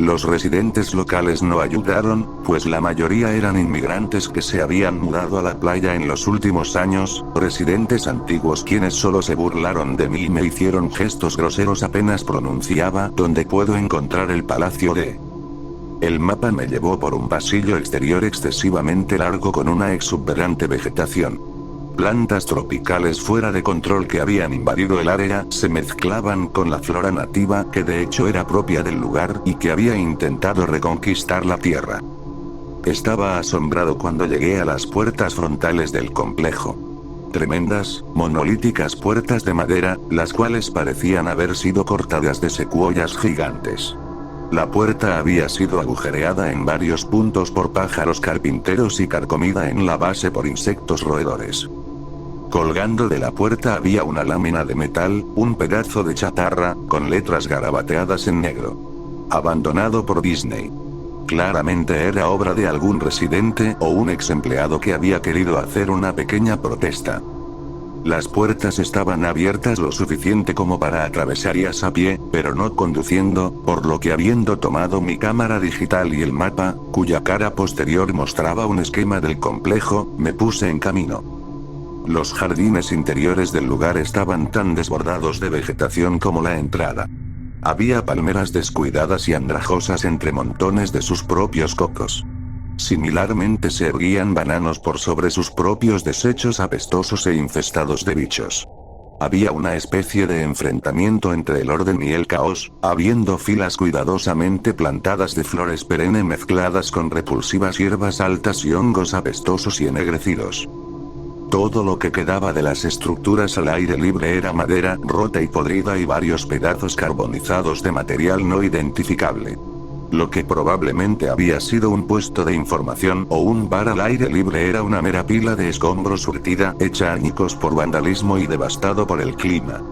Los residentes locales no ayudaron, pues la mayoría eran inmigrantes que se habían mudado a la playa en los últimos años, residentes antiguos quienes solo se burlaron de mí y me hicieron gestos groseros apenas pronunciaba dónde puedo encontrar el palacio de... El mapa me llevó por un pasillo exterior excesivamente largo con una exuberante vegetación. Plantas tropicales fuera de control que habían invadido el área se mezclaban con la flora nativa que de hecho era propia del lugar y que había intentado reconquistar la tierra. Estaba asombrado cuando llegué a las puertas frontales del complejo. Tremendas, monolíticas puertas de madera, las cuales parecían haber sido cortadas de secuoyas gigantes. La puerta había sido agujereada en varios puntos por pájaros carpinteros y carcomida en la base por insectos roedores. Colgando de la puerta había una lámina de metal, un pedazo de chatarra, con letras garabateadas en negro. Abandonado por Disney. Claramente era obra de algún residente o un ex empleado que había querido hacer una pequeña protesta. Las puertas estaban abiertas lo suficiente como para atravesarlas a pie, pero no conduciendo, por lo que habiendo tomado mi cámara digital y el mapa, cuya cara posterior mostraba un esquema del complejo, me puse en camino. Los jardines interiores del lugar estaban tan desbordados de vegetación como la entrada. Había palmeras descuidadas y andrajosas entre montones de sus propios cocos. Similarmente se erguían bananos por sobre sus propios desechos apestosos e infestados de bichos. Había una especie de enfrentamiento entre el orden y el caos, habiendo filas cuidadosamente plantadas de flores perenne mezcladas con repulsivas hierbas altas y hongos apestosos y ennegrecidos. Todo lo que quedaba de las estructuras al aire libre era madera rota y podrida y varios pedazos carbonizados de material no identificable. Lo que probablemente había sido un puesto de información o un bar al aire libre era una mera pila de escombros surtida, hecha añicos por vandalismo y devastado por el clima.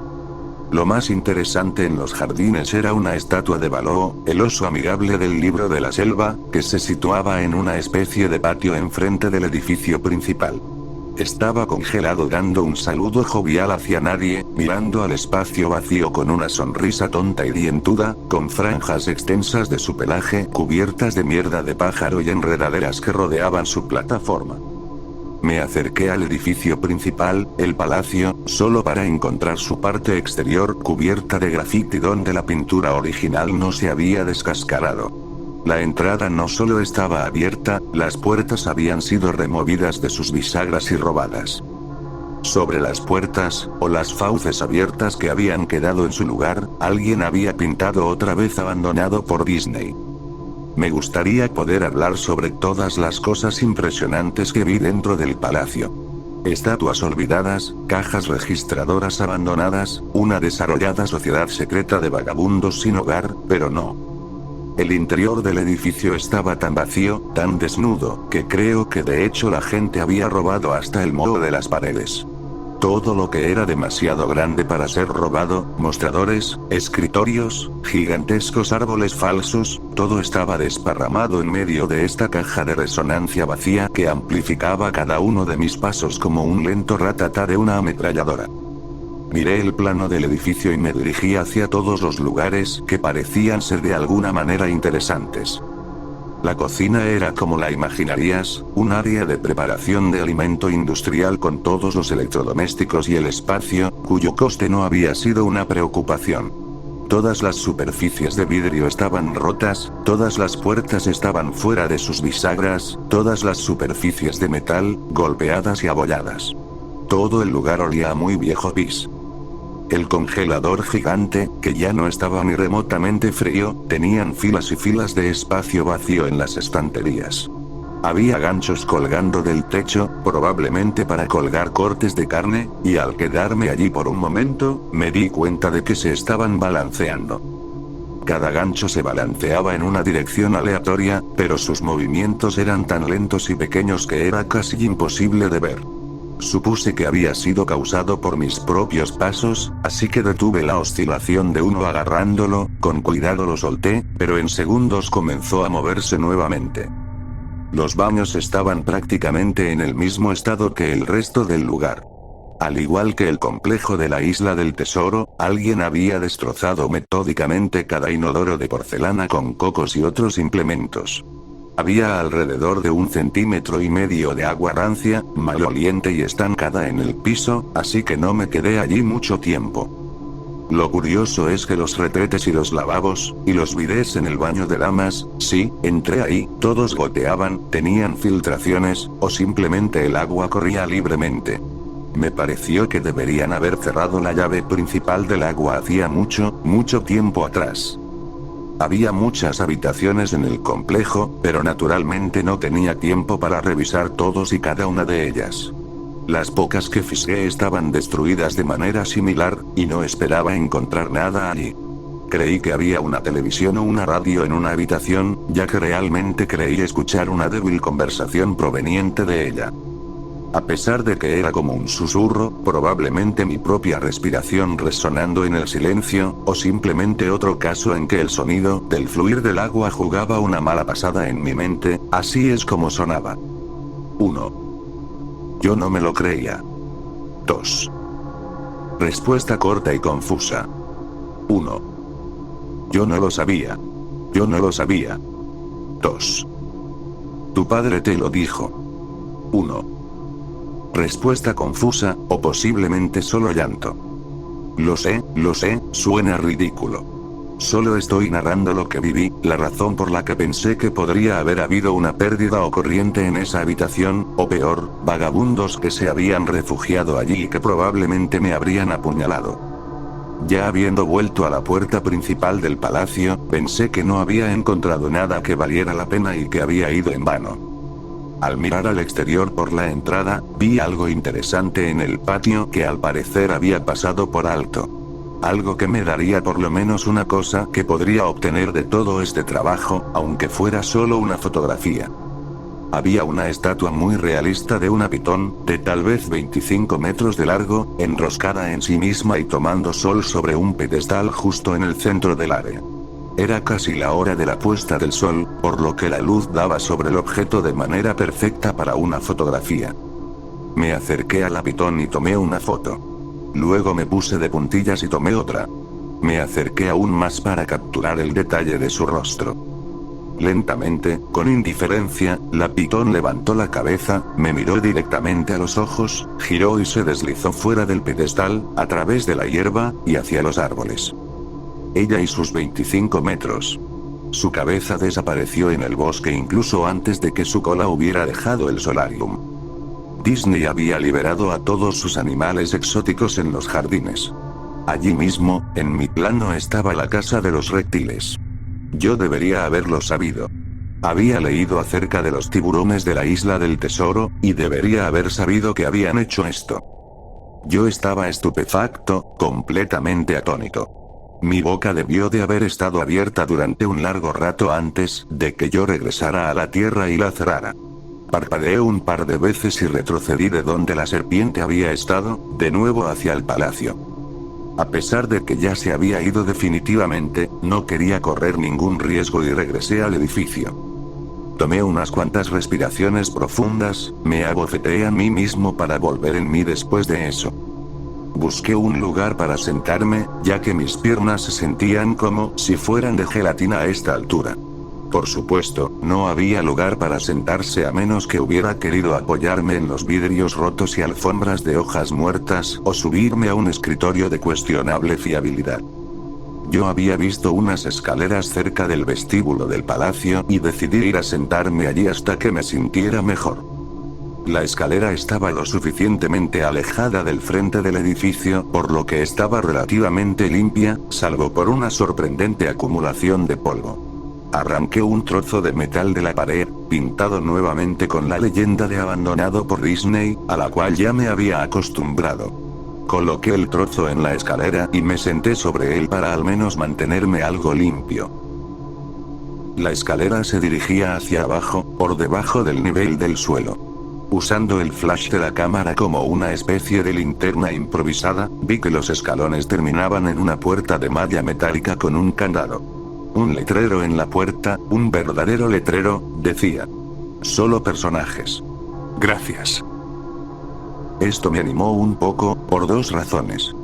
Lo más interesante en los jardines era una estatua de Baloo, el oso amigable del libro de la selva, que se situaba en una especie de patio enfrente del edificio principal. Estaba congelado dando un saludo jovial hacia nadie, mirando al espacio vacío con una sonrisa tonta y dientuda, con franjas extensas de su pelaje cubiertas de mierda de pájaro y enredaderas que rodeaban su plataforma. Me acerqué al edificio principal, el palacio, solo para encontrar su parte exterior cubierta de grafiti donde la pintura original no se había descascarado. La entrada no solo estaba abierta, las puertas habían sido removidas de sus bisagras y robadas. Sobre las puertas, o las fauces abiertas que habían quedado en su lugar, alguien había pintado otra vez abandonado por Disney. Me gustaría poder hablar sobre todas las cosas impresionantes que vi dentro del palacio. Estatuas olvidadas, cajas registradoras abandonadas, una desarrollada sociedad secreta de vagabundos sin hogar, pero no. El interior del edificio estaba tan vacío, tan desnudo, que creo que de hecho la gente había robado hasta el moho de las paredes. Todo lo que era demasiado grande para ser robado, mostradores, escritorios, gigantescos árboles falsos, todo estaba desparramado en medio de esta caja de resonancia vacía que amplificaba cada uno de mis pasos como un lento ratatá de una ametralladora. Miré el plano del edificio y me dirigí hacia todos los lugares que parecían ser de alguna manera interesantes. La cocina era como la imaginarías, un área de preparación de alimento industrial con todos los electrodomésticos y el espacio, cuyo coste no había sido una preocupación. Todas las superficies de vidrio estaban rotas, todas las puertas estaban fuera de sus bisagras, todas las superficies de metal, golpeadas y abolladas. Todo el lugar olía a muy viejo pis. El congelador gigante, que ya no estaba ni remotamente frío, tenían filas y filas de espacio vacío en las estanterías. Había ganchos colgando del techo, probablemente para colgar cortes de carne, y al quedarme allí por un momento, me di cuenta de que se estaban balanceando. Cada gancho se balanceaba en una dirección aleatoria, pero sus movimientos eran tan lentos y pequeños que era casi imposible de ver. Supuse que había sido causado por mis propios pasos, así que detuve la oscilación de uno agarrándolo, con cuidado lo solté, pero en segundos comenzó a moverse nuevamente. Los baños estaban prácticamente en el mismo estado que el resto del lugar. Al igual que el complejo de la Isla del Tesoro, alguien había destrozado metódicamente cada inodoro de porcelana con cocos y otros implementos. Había alrededor de 1,5 cm de agua rancia, maloliente y estancada en el piso, así que no me quedé allí mucho tiempo. Lo curioso es que los retretes y los lavabos, y los bidés en el baño de damas, sí, entré ahí, todos goteaban, tenían filtraciones, o simplemente el agua corría libremente. Me pareció que deberían haber cerrado la llave principal del agua hacía mucho tiempo atrás. Había muchas habitaciones en el complejo, pero naturalmente no tenía tiempo para revisar todos y cada una de ellas. Las pocas que fijé estaban destruidas de manera similar, y no esperaba encontrar nada allí. Creí que había una televisión o una radio en una habitación, ya que realmente creí escuchar una débil conversación proveniente de ella. A pesar de que era como un susurro, probablemente mi propia respiración resonando en el silencio, o simplemente otro caso en que el sonido del fluir del agua jugaba una mala pasada en mi mente, así es como sonaba. 1. Yo no me lo creía. 2. Respuesta corta y confusa. 1. Yo no lo sabía. Yo no lo sabía. 2. Tu padre te lo dijo. 1. Respuesta confusa, o posiblemente solo llanto. Lo sé, suena ridículo. Solo estoy narrando lo que viví, la razón por la que pensé que podría haber habido una pérdida o corriente en esa habitación, o peor, vagabundos que se habían refugiado allí y que probablemente me habrían apuñalado. Ya habiendo vuelto a la puerta principal del palacio, pensé que no había encontrado nada que valiera la pena y que había ido en vano. Al mirar al exterior por la entrada, vi algo interesante en el patio que al parecer había pasado por alto. Algo que me daría por lo menos una cosa que podría obtener de todo este trabajo, aunque fuera solo una fotografía. Había una estatua muy realista de una pitón, de tal vez 25 metros de largo, enroscada en sí misma y tomando sol sobre un pedestal justo en el centro del área. Era casi la hora de la puesta del sol, por lo que la luz daba sobre el objeto de manera perfecta para una fotografía. Me acerqué a la pitón y tomé una foto. Luego me puse de puntillas y tomé otra. Me acerqué aún más para capturar el detalle de su rostro. Lentamente, con indiferencia, la pitón levantó la cabeza, me miró directamente a los ojos, giró y se deslizó fuera del pedestal, a través de la hierba, y hacia los árboles. Ella y sus 25 metros. Su cabeza desapareció en el bosque incluso antes de que su cola hubiera dejado el solarium. Disney había liberado a todos sus animales exóticos en los jardines. Allí mismo, en mi plano estaba la casa de los reptiles. Yo debería haberlo sabido. Había leído acerca de los tiburones de la Isla del Tesoro, y debería haber sabido que habían hecho esto. Yo estaba estupefacto, completamente atónito. Mi boca debió de haber estado abierta durante un largo rato antes de que yo regresara a la tierra y la cerrara. Parpadeé un par de veces y retrocedí de donde la serpiente había estado, de nuevo hacia el palacio. A pesar de que ya se había ido definitivamente, no quería correr ningún riesgo y regresé al edificio. Tomé unas cuantas respiraciones profundas, me abofeteé a mí mismo para volver en mí después de eso. Busqué un lugar para sentarme, ya que mis piernas se sentían como si fueran de gelatina a esta altura. Por supuesto, no había lugar para sentarse a menos que hubiera querido apoyarme en los vidrios rotos y alfombras de hojas muertas, o subirme a un escritorio de cuestionable fiabilidad. Yo había visto unas escaleras cerca del vestíbulo del palacio y decidí ir a sentarme allí hasta que me sintiera mejor. La escalera estaba lo suficientemente alejada del frente del edificio, por lo que estaba relativamente limpia, salvo por una sorprendente acumulación de polvo. Arranqué un trozo de metal de la pared, pintado nuevamente con la leyenda de abandonado por Disney, a la cual ya me había acostumbrado. Coloqué el trozo en la escalera y me senté sobre él para al menos mantenerme algo limpio. La escalera se dirigía hacia abajo, por debajo del nivel del suelo. Usando el flash de la cámara como una especie de linterna improvisada, vi que los escalones terminaban en una puerta de malla metálica con un candado. Un letrero en la puerta, un verdadero letrero, decía: solo personajes. Gracias. Esto me animó un poco, por dos razones.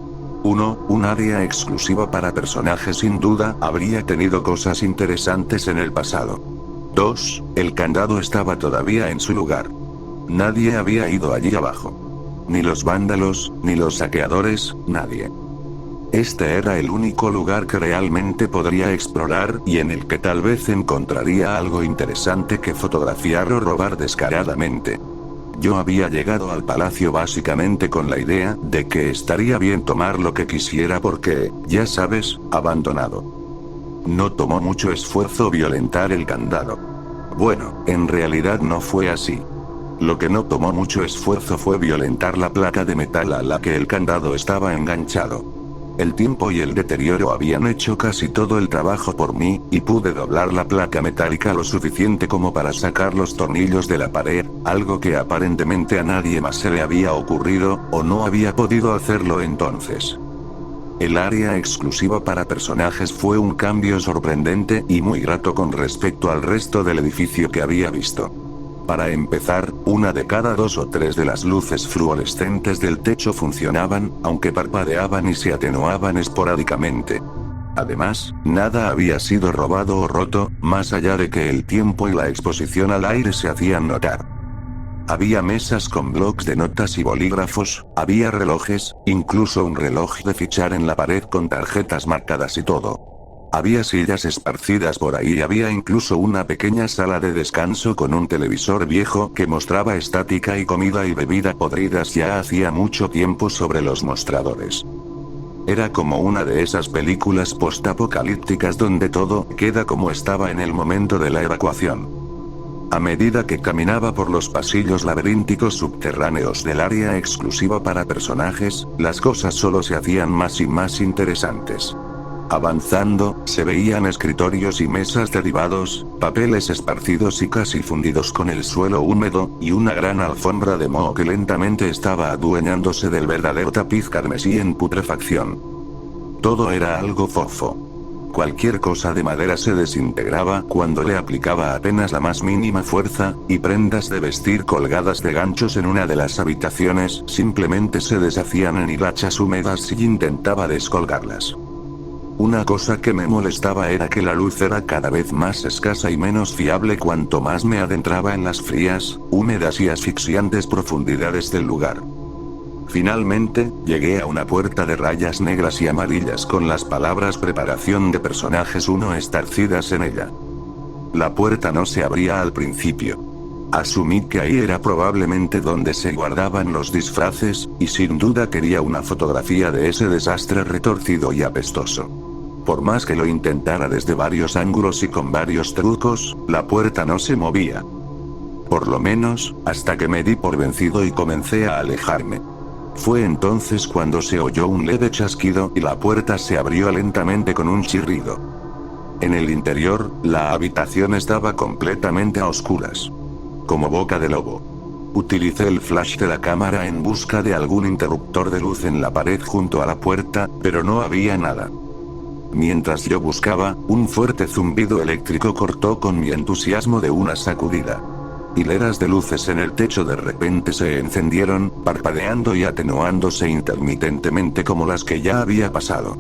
1. Un área exclusiva para personajes sin duda habría tenido cosas interesantes en el pasado. 2. El candado estaba todavía en su lugar. Nadie había ido allí abajo. Ni los vándalos, ni los saqueadores, nadie. Este era el único lugar que realmente podría explorar y en el que tal vez encontraría algo interesante que fotografiar o robar descaradamente. Yo había llegado al palacio básicamente con la idea de que estaría bien tomar lo que quisiera porque, ya sabes, abandonado. No tomó mucho esfuerzo violentar el candado. Bueno, en realidad no fue así. Lo que no tomó mucho esfuerzo fue violentar la placa de metal a la que el candado estaba enganchado. El tiempo y el deterioro habían hecho casi todo el trabajo por mí, y pude doblar la placa metálica lo suficiente como para sacar los tornillos de la pared, algo que aparentemente a nadie más se le había ocurrido, o no había podido hacerlo entonces. El área exclusiva para personajes fue un cambio sorprendente y muy grato con respecto al resto del edificio que había visto. Para empezar, una de cada 2 o 3 de las luces fluorescentes del techo funcionaban, aunque parpadeaban y se atenuaban esporádicamente. Además, nada había sido robado o roto, más allá de que el tiempo y la exposición al aire se hacían notar. Había mesas con blocs de notas y bolígrafos, había relojes, incluso un reloj de fichar en la pared con tarjetas marcadas y todo. Había sillas esparcidas por ahí y había incluso una pequeña sala de descanso con un televisor viejo que mostraba estática y comida y bebida podridas ya hacía mucho tiempo sobre los mostradores. Era como una de esas películas postapocalípticas donde todo queda como estaba en el momento de la evacuación. A medida que caminaba por los pasillos laberínticos subterráneos del área exclusiva para personajes, las cosas solo se hacían más y más interesantes. Avanzando, se veían escritorios y mesas derribados, papeles esparcidos y casi fundidos con el suelo húmedo, y una gran alfombra de moho que lentamente estaba adueñándose del verdadero tapiz carmesí en putrefacción. Todo era algo fofo. Cualquier cosa de madera se desintegraba cuando le aplicaba apenas la más mínima fuerza, y prendas de vestir colgadas de ganchos en una de las habitaciones simplemente se deshacían en hilachas húmedas si intentaba descolgarlas. Una cosa que me molestaba era que la luz era cada vez más escasa y menos fiable cuanto más me adentraba en las frías, húmedas y asfixiantes profundidades del lugar. Finalmente, llegué a una puerta de rayas negras y amarillas con las palabras preparación de personajes 1 estarcidas en ella. La puerta no se abría al principio. Asumí que ahí era probablemente donde se guardaban los disfraces, y sin duda quería una fotografía de ese desastre retorcido y apestoso. Por más que lo intentara desde varios ángulos y con varios trucos, la puerta no se movía. Por lo menos, hasta que me di por vencido y comencé a alejarme. Fue entonces cuando se oyó un leve chasquido y la puerta se abrió lentamente con un chirrido. En el interior, la habitación estaba completamente a oscuras. Como boca de lobo. Utilicé el flash de la cámara en busca de algún interruptor de luz en la pared junto a la puerta, pero no había nada. Mientras yo buscaba, un fuerte zumbido eléctrico cortó con mi entusiasmo de una sacudida. Hileras de luces en el techo de repente se encendieron, parpadeando y atenuándose intermitentemente como las que ya había pasado.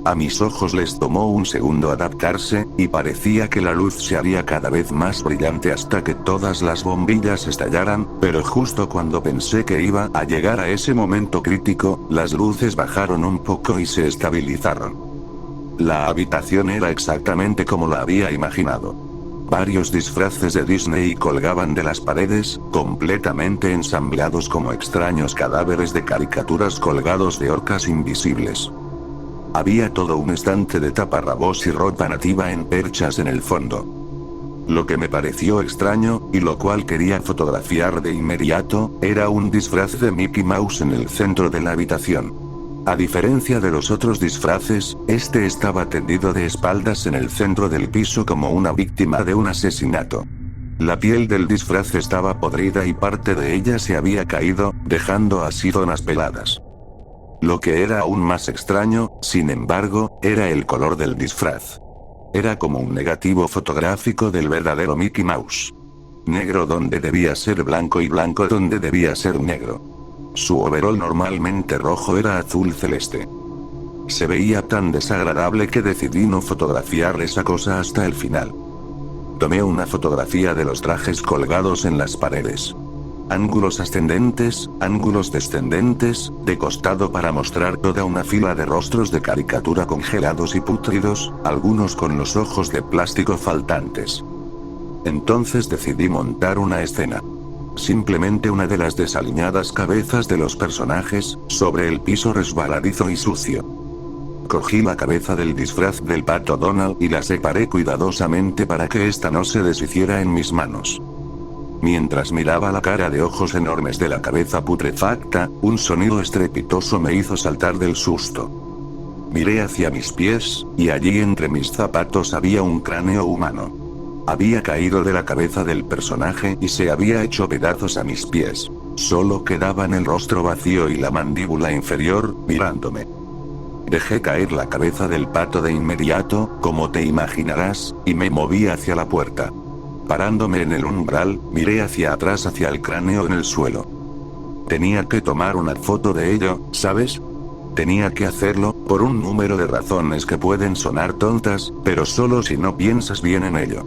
A mis ojos les tomó un segundo adaptarse, y parecía que la luz se haría cada vez más brillante hasta que todas las bombillas estallaran, pero justo cuando pensé que iba a llegar a ese momento crítico, las luces bajaron un poco y se estabilizaron. La habitación era exactamente como la había imaginado. Varios disfraces de Disney colgaban de las paredes, completamente ensamblados como extraños cadáveres de caricaturas colgados de orcas invisibles. Había todo un estante de taparrabos y ropa nativa en perchas en el fondo. Lo que me pareció extraño, y lo cual quería fotografiar de inmediato, era un disfraz de Mickey Mouse en el centro de la habitación. A diferencia de los otros disfraces, este estaba tendido de espaldas en el centro del piso como una víctima de un asesinato. La piel del disfraz estaba podrida y parte de ella se había caído, dejando así zonas peladas. Lo que era aún más extraño, sin embargo, era el color del disfraz. Era como un negativo fotográfico del verdadero Mickey Mouse. Negro donde debía ser blanco y blanco donde debía ser negro. Su overol normalmente rojo era azul celeste. Se veía tan desagradable que decidí no fotografiar esa cosa hasta el final. Tomé una fotografía de los trajes colgados en las paredes. Ángulos ascendentes, ángulos descendentes, de costado para mostrar toda una fila de rostros de caricatura congelados y pútridos, algunos con los ojos de plástico faltantes. Entonces decidí montar una escena. Simplemente una de las desaliñadas cabezas de los personajes, sobre el piso resbaladizo y sucio. Cogí la cabeza del disfraz del pato Donald y la separé cuidadosamente para que ésta no se deshiciera en mis manos. Mientras miraba la cara de ojos enormes de la cabeza putrefacta, un sonido estrepitoso me hizo saltar del susto. Miré hacia mis pies, y allí entre mis zapatos había un cráneo humano. Había caído de la cabeza del personaje y se había hecho pedazos a mis pies. Solo quedaban el rostro vacío y la mandíbula inferior, mirándome. Dejé caer la cabeza del pato de inmediato, como te imaginarás, y me moví hacia la puerta. Parándome en el umbral, miré hacia atrás hacia el cráneo en el suelo. Tenía que tomar una foto de ello, ¿sabes? Tenía que hacerlo, por un número de razones que pueden sonar tontas, pero solo si no piensas bien en ello.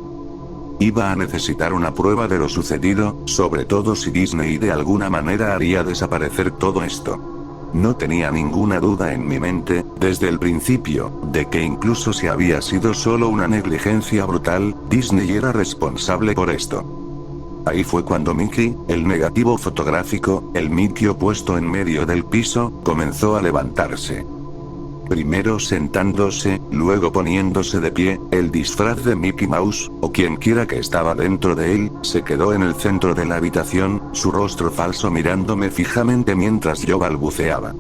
Iba a necesitar una prueba de lo sucedido, sobre todo si Disney de alguna manera haría desaparecer todo esto. No tenía ninguna duda en mi mente, desde el principio, de que incluso si había sido solo una negligencia brutal, Disney era responsable por esto. Ahí fue cuando Mickey, el negativo fotográfico, el Mickey opuesto en medio del piso, comenzó a levantarse. Primero sentándose, luego poniéndose de pie, el disfraz de Mickey Mouse, o quien quiera que estaba dentro de él, se quedó en el centro de la habitación, su rostro falso mirándome fijamente mientras yo balbuceaba.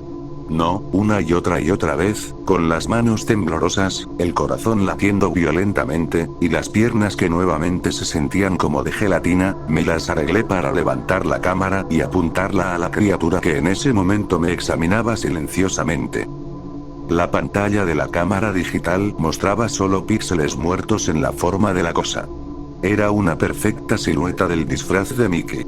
No, una y otra vez, con las manos temblorosas, el corazón latiendo violentamente, y las piernas que nuevamente se sentían como de gelatina, me las arreglé para levantar la cámara y apuntarla a la criatura que en ese momento me examinaba silenciosamente. La pantalla de la cámara digital mostraba solo píxeles muertos en la forma de la cosa. Era una perfecta silueta del disfraz de Mickey.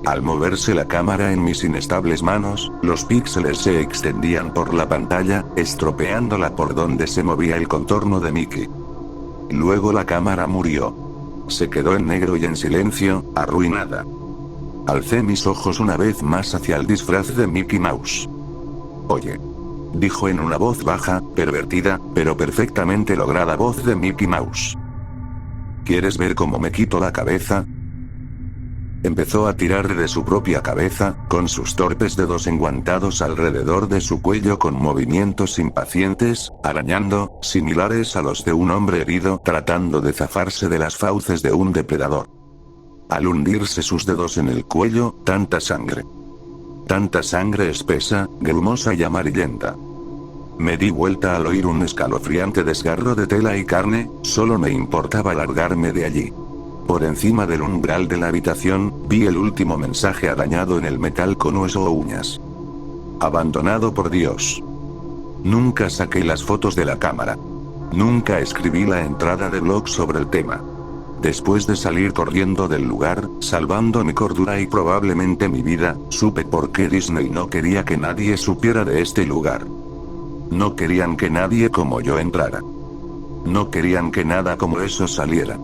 Al moverse la cámara en mis inestables manos, los píxeles se extendían por la pantalla, estropeándola por donde se movía el contorno de Mickey. Luego la cámara murió. Se quedó en negro y en silencio, arruinada. Alcé mis ojos una vez más hacia el disfraz de Mickey Mouse. Oye. Dijo en una voz baja, pervertida, pero perfectamente lograda voz de Mickey Mouse. ¿Quieres ver cómo me quito la cabeza? Empezó a tirar de su propia cabeza, con sus torpes dedos enguantados alrededor de su cuello con movimientos impacientes, arañando, similares a los de un hombre herido tratando de zafarse de las fauces de un depredador. Al hundirse sus dedos en el cuello, tanta sangre. Tanta sangre espesa, grumosa y amarillenta. Me di vuelta al oír un escalofriante desgarro de tela y carne, solo me importaba largarme de allí. Por encima del umbral de la habitación, vi el último mensaje arañado en el metal con hueso o uñas. Abandonado por Dios. Nunca saqué las fotos de la cámara. Nunca escribí la entrada de blog sobre el tema. Después de salir corriendo del lugar, salvando mi cordura y probablemente mi vida, supe por qué Disney no quería que nadie supiera de este lugar. No querían que nadie como yo entrara. No querían que nada como eso saliera.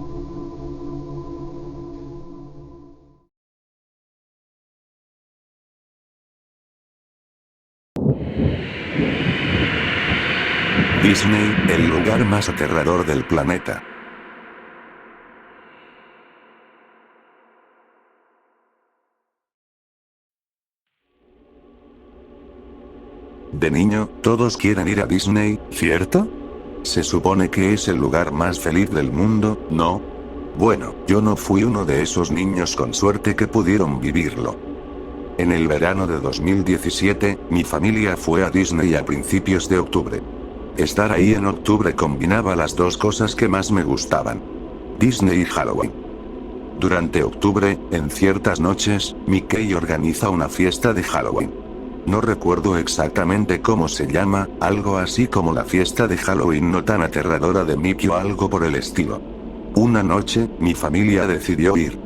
Disney, el lugar más aterrador del planeta. De niño, todos quieren ir a Disney, ¿cierto? Se supone que es el lugar más feliz del mundo, ¿no? Bueno, yo no fui uno de esos niños con suerte que pudieron vivirlo. En el verano de 2017, mi familia fue a Disney a principios de octubre. Estar ahí en octubre combinaba las dos cosas que más me gustaban: Disney y Halloween. Durante octubre, en ciertas noches, Mickey organiza una fiesta de Halloween. No recuerdo exactamente cómo se llama, algo así como la fiesta de Halloween no tan aterradora de Mickey o algo por el estilo. Una noche, mi familia decidió ir.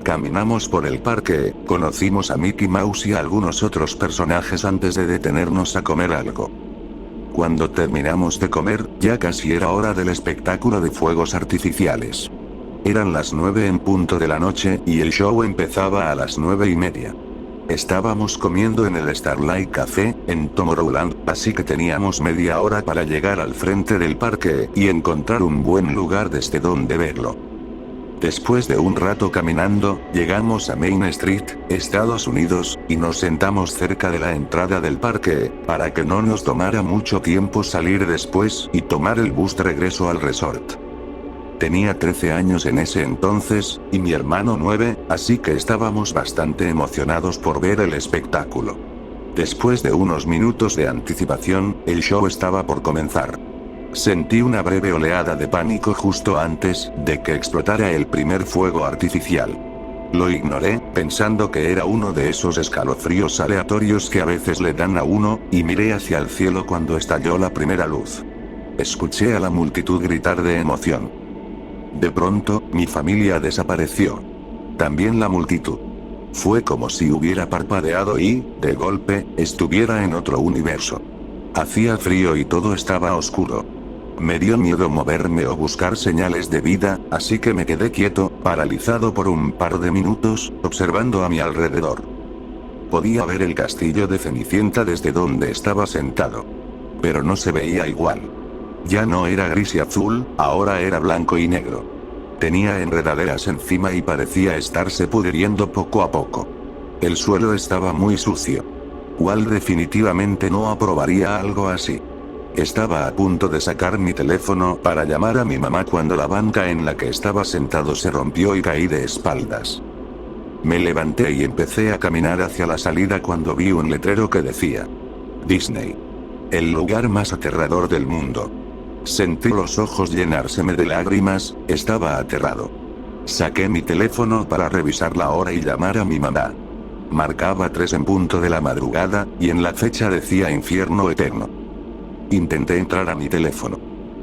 Caminamos por el parque, conocimos a Mickey Mouse y a algunos otros personajes antes de detenernos a comer algo. Cuando terminamos de comer, ya casi era hora del espectáculo de fuegos artificiales. Eran las 9 en punto de la noche, y el show empezaba a las 9:30. Estábamos comiendo en el Starlight Café, en Tomorrowland, así que teníamos media hora para llegar al frente del parque y encontrar un buen lugar desde donde verlo. Después de un rato caminando, llegamos a Main Street, Estados Unidos, y nos sentamos cerca de la entrada del parque, para que no nos tomara mucho tiempo salir después y tomar el bus de regreso al resort. Tenía 13 años en ese entonces, y mi hermano 9, así que estábamos bastante emocionados por ver el espectáculo. Después de unos minutos de anticipación, el show estaba por comenzar. Sentí una breve oleada de pánico justo antes de que explotara el primer fuego artificial. Lo ignoré, pensando que era uno de esos escalofríos aleatorios que a veces le dan a uno, y miré hacia el cielo cuando estalló la primera luz. Escuché a la multitud gritar de emoción. De pronto, mi familia desapareció. También la multitud. Fue como si hubiera parpadeado y, de golpe, estuviera en otro universo. Hacía frío y todo estaba oscuro. Me dio miedo moverme o buscar señales de vida, así que me quedé quieto, paralizado por un par de minutos, observando a mi alrededor. Podía ver el castillo de Cenicienta desde donde estaba sentado. Pero no se veía igual. Ya no era gris y azul, ahora era blanco y negro. Tenía enredaderas encima y parecía estarse pudriendo poco a poco. El suelo estaba muy sucio. Walt definitivamente no aprobaría algo así. Estaba a punto de sacar mi teléfono para llamar a mi mamá cuando la banca en la que estaba sentado se rompió y caí de espaldas. Me levanté y empecé a caminar hacia la salida cuando vi un letrero que decía: Disney. El lugar más aterrador del mundo. Sentí los ojos llenárseme de lágrimas, estaba aterrado. Saqué mi teléfono para revisar la hora y llamar a mi mamá. Marcaba 3 en punto de la madrugada, y en la fecha decía infierno eterno. Intenté entrar a mi teléfono.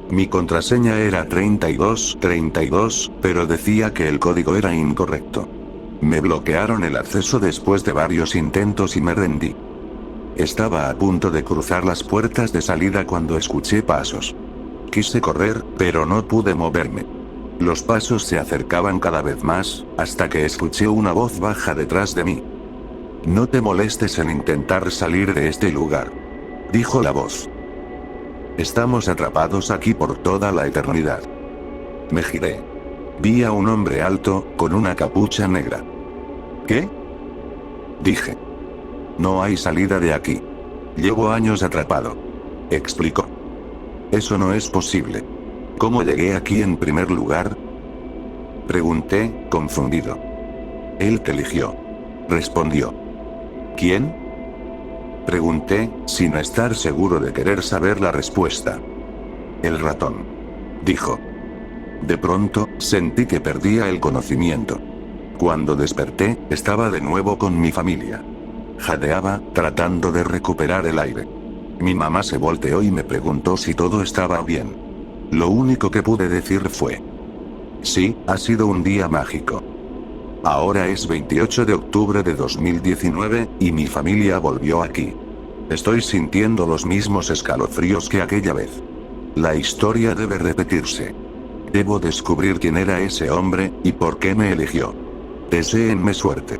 Mi contraseña era 3232, pero decía que el código era incorrecto. Me bloquearon el acceso después de varios intentos y me rendí. Estaba a punto de cruzar las puertas de salida cuando escuché pasos. Quise correr, pero no pude moverme. Los pasos se acercaban cada vez más, hasta que escuché una voz baja detrás de mí. No te molestes en intentar salir de este lugar, dijo la voz. Estamos atrapados aquí por toda la eternidad. Me giré. Vi a un hombre alto, con una capucha negra. ¿Qué? Dije. No hay salida de aquí. Llevo años atrapado, explicó. Eso no es posible. ¿Cómo llegué aquí en primer lugar? Pregunté, confundido. Él te eligió, respondió. ¿Quién? Pregunté, sin estar seguro de querer saber la respuesta. El ratón, dijo. De pronto, sentí que perdía el conocimiento. Cuando desperté, estaba de nuevo con mi familia. Jadeaba, tratando de recuperar el aire. Mi mamá se volteó y me preguntó si todo estaba bien. Lo único que pude decir fue: sí, ha sido un día mágico. Ahora es 28 de octubre de 2019, y mi familia volvió aquí. Estoy sintiendo los mismos escalofríos que aquella vez. La historia debe repetirse. Debo descubrir quién era ese hombre, y por qué me eligió. Deséenme suerte.